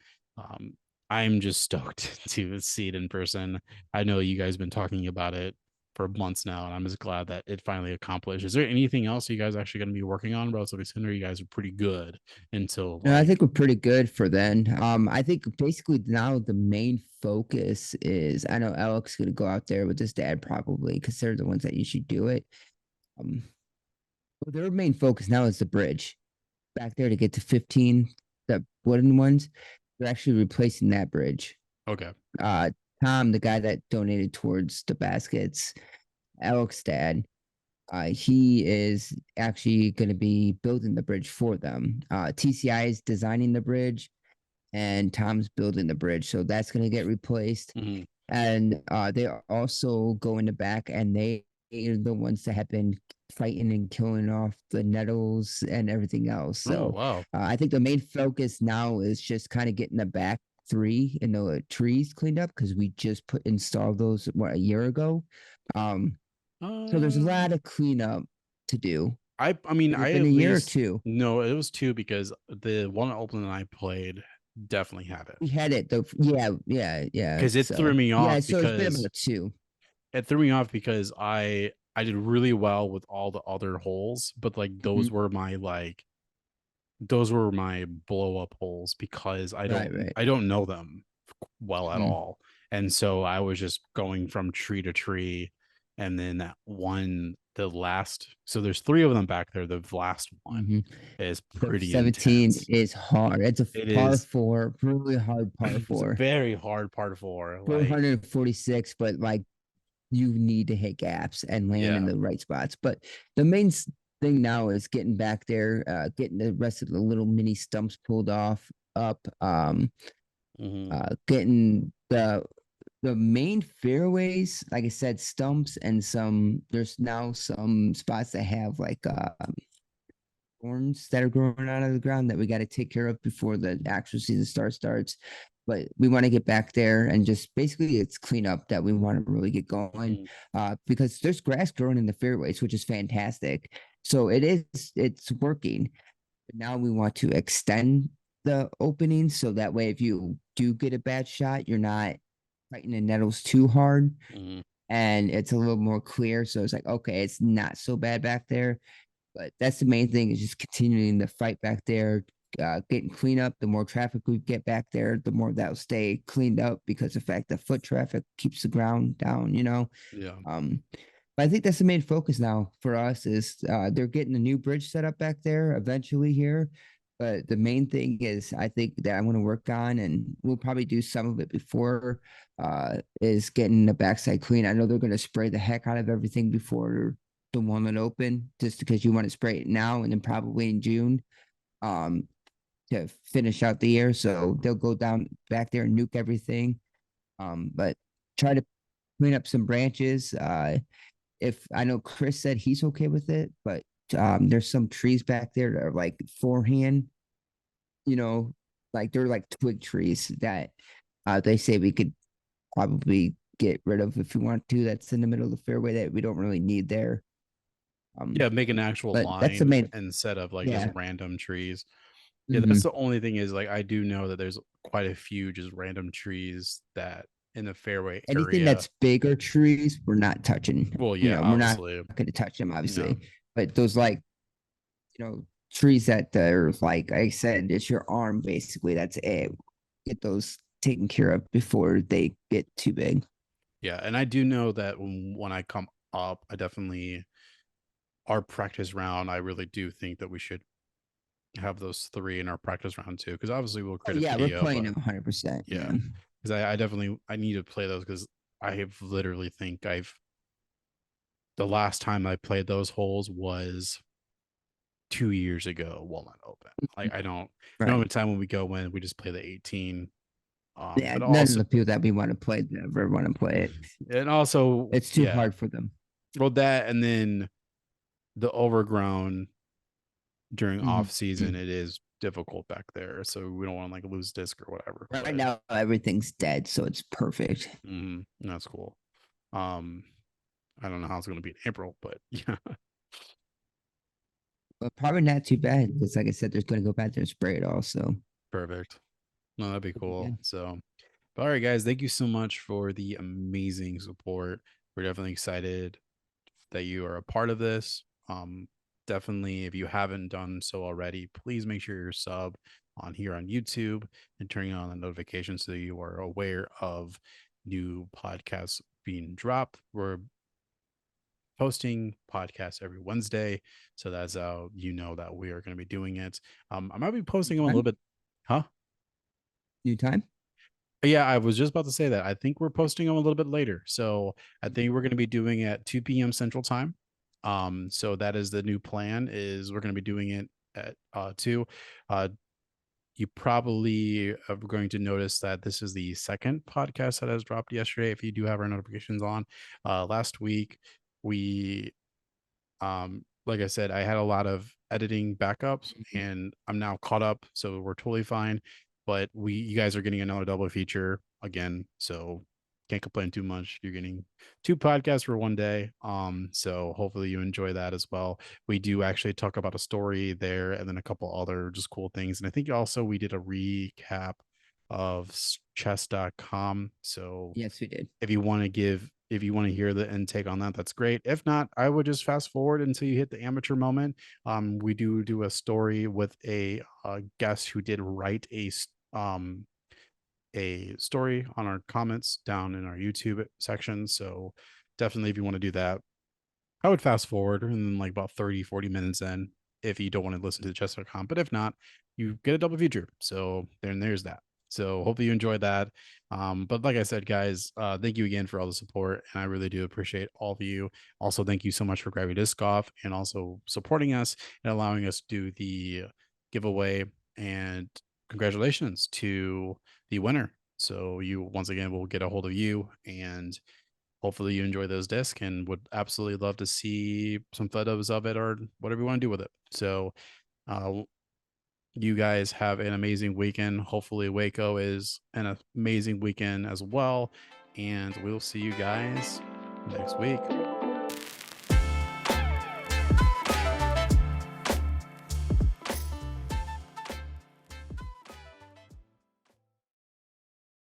I'm just stoked to see it in person. I know you guys been talking about it for months now, and I'm just glad that it finally accomplished. Is there anything else you guys actually going to be working on relatively soon, or you guys are pretty good until No, I think we're pretty good for then. I think basically now the main focus is, I know Alec's gonna go out there with his dad probably because they're the ones that usually do it. Their main focus now is the bridge back there to get to 15, the wooden ones. They're actually replacing that bridge. Okay. Tom, the guy that donated towards the baskets, Alec's dad, he is actually going to be building the bridge for them. TCI is designing the bridge, and Tom's building the bridge, so that's going to get replaced. And they're also going to back, and they are the ones that have been fighting and killing off the nettles and everything else. So wow. I think the main focus now is just kind of getting the back 3 and the trees cleaned up because we just installed those a year ago. So there's a Uh, lot of cleanup to do. I mean, Has it I been at a year or least two? no, it was two because the Walnut Open that I played definitely had it We had it though. Yeah. because it threw So me yeah, off so it's been because about two. I did really well with all the other holes, but like Mhm. those were my blow up holes because Right. I don't know them well at Mhm. all. And so I was just going from tree to tree. And then that one, the last, so there's three of them back there. The last one Mhm. is The pretty 17 intense. is hard. It's a It par is four, really hard par it's a four. very hard part four. Like, 446, but like you need to hit gaps and land in yeah. the right spots. But the main thing now is getting back there, getting the rest of the little mini stumps pulled off up, Mhm. getting the main fairways, like I said, stumps and some. There's now some spots that have like thorns that are growing out of the ground that we got to take care of before the actual season starts. But we want to get back there and just basically it's cleanup that we want to really get going Mhm. because there's grass growing in the fairways, which is fantastic. So it's working. But now we want to extend the opening so that way if you do get a bad shot, you're not fighting the nettles too hard Mhm. and it's a little more clear. So it's like, okay, it's not so bad back there. But that's the main thing is just continuing the fight back there, getting clean up. The more traffic we get back there, the more that'll stay cleaned up because the fact that foot traffic keeps the ground down. Yeah. But I think that's the main focus now for us is they're getting a new bridge set up back there eventually here. But the main thing is I think that I want to work on, and we'll probably do some of it before, is getting the backside clean. I know they're going to spray the heck out of everything before the Walnut Open, just because you want to spray it now and then probably in June um, to finish out the year. So they'll go down back there and nuke everything. But try to clean up some branches. If I know Chris said he's okay with it, but there's some trees back there that are like forehand, you know, like they're like twig trees that they say we could probably get rid of if we want to. That's in the middle of the fairway that we don't really need there. Yeah, make an actual But that's the line main, instead of like just yeah. random trees. Yeah, that's Mhm. the only thing is like I do know that there's quite a few just random trees that in the fairway Anything area. that's bigger trees, we're not touching. Well, yeah, We're not obviously. going to touch them, No. obviously. But those like, trees that are like I said, it's your arm basically. That's it. Get those taken care of before they get too big. Yeah, and I do know that when I come up, I definitely our practice round, I really do think that we should have those three in our practice round too, because obviously we'll Oh create a yeah, we're video, playing but them 100%. yeah, Yeah. because I definitely I need to play those because I have literally think I've the last time I played those holes was 2 years ago, Walnut Open. Like I don't have Right. a time when we go in, we just play the 18. Yeah. But None of also the people that we want to play ever want to play it. and also It's too yeah, hard for them. well that and then the overgrown during Mhm. off season, it is difficult back there. So we don't want to like lose disc or whatever. Right But now, everything's dead, so it's perfect. that's cool. Um, I don't know how it's going to be in April, but yeah, But probably not too bad because, like I said, there's going to go back there and spray it all. So perfect. No, that'd be it'll be cool. good. So, but all right, guys, thank you so much for the amazing support. We're definitely excited that you are a part of this. Definitely, if you haven't done so already, please make sure you're sub on here on YouTube and turning on the notifications so you are aware of new podcasts being dropped. We're posting podcasts every Wednesday, so that's how you know that we are going to be doing it. I might be posting them a little Time? bit, huh? New time? Yeah, I was just about to say that. I think we're posting them a little bit later. So I think we're going to be doing it at 2 p.m. Central Time. So that is the new plan is we're going to be doing it at 2. Uh you probably are going to notice that this is the second podcast that has dropped yesterday if you do have our notifications on. Last week we like I said, I had a lot of editing backups Mhm. and I'm now caught up, so we're totally fine. But you guys are getting another double feature again, so can't complain too much. You're getting 2 podcasts for one day. So hopefully you enjoy that as well. We do actually talk about a story there and then a couple other just cool things. And I think also we did a recap of chess.com. So Yes, we did. if you want to hear the intake on that, that's great. If not, I would just fast forward until you hit the amateur moment. We do a story with a guest who did write a story on our comments down in our YouTube section. So definitely, if you want to do that, I would fast forward and then like about 30-40 minutes in if you don't want to listen to the chess.com. But if not, you get a double feature. So there's that. So hopefully you enjoyed that. But like I said, guys, thank you again for all the support. And I really do appreciate all of you. Also, thank you so much for Gravity Disc Golf and also supporting us and allowing us to do the giveaway. And congratulations to the winner. So you once again will get a hold of you, and hopefully you enjoy those discs and would absolutely love to see some photos of it or whatever you want to do with it. So uh, you guys have an amazing weekend. Hopefully WACO is an amazing weekend as well. And we'll see you guys next week.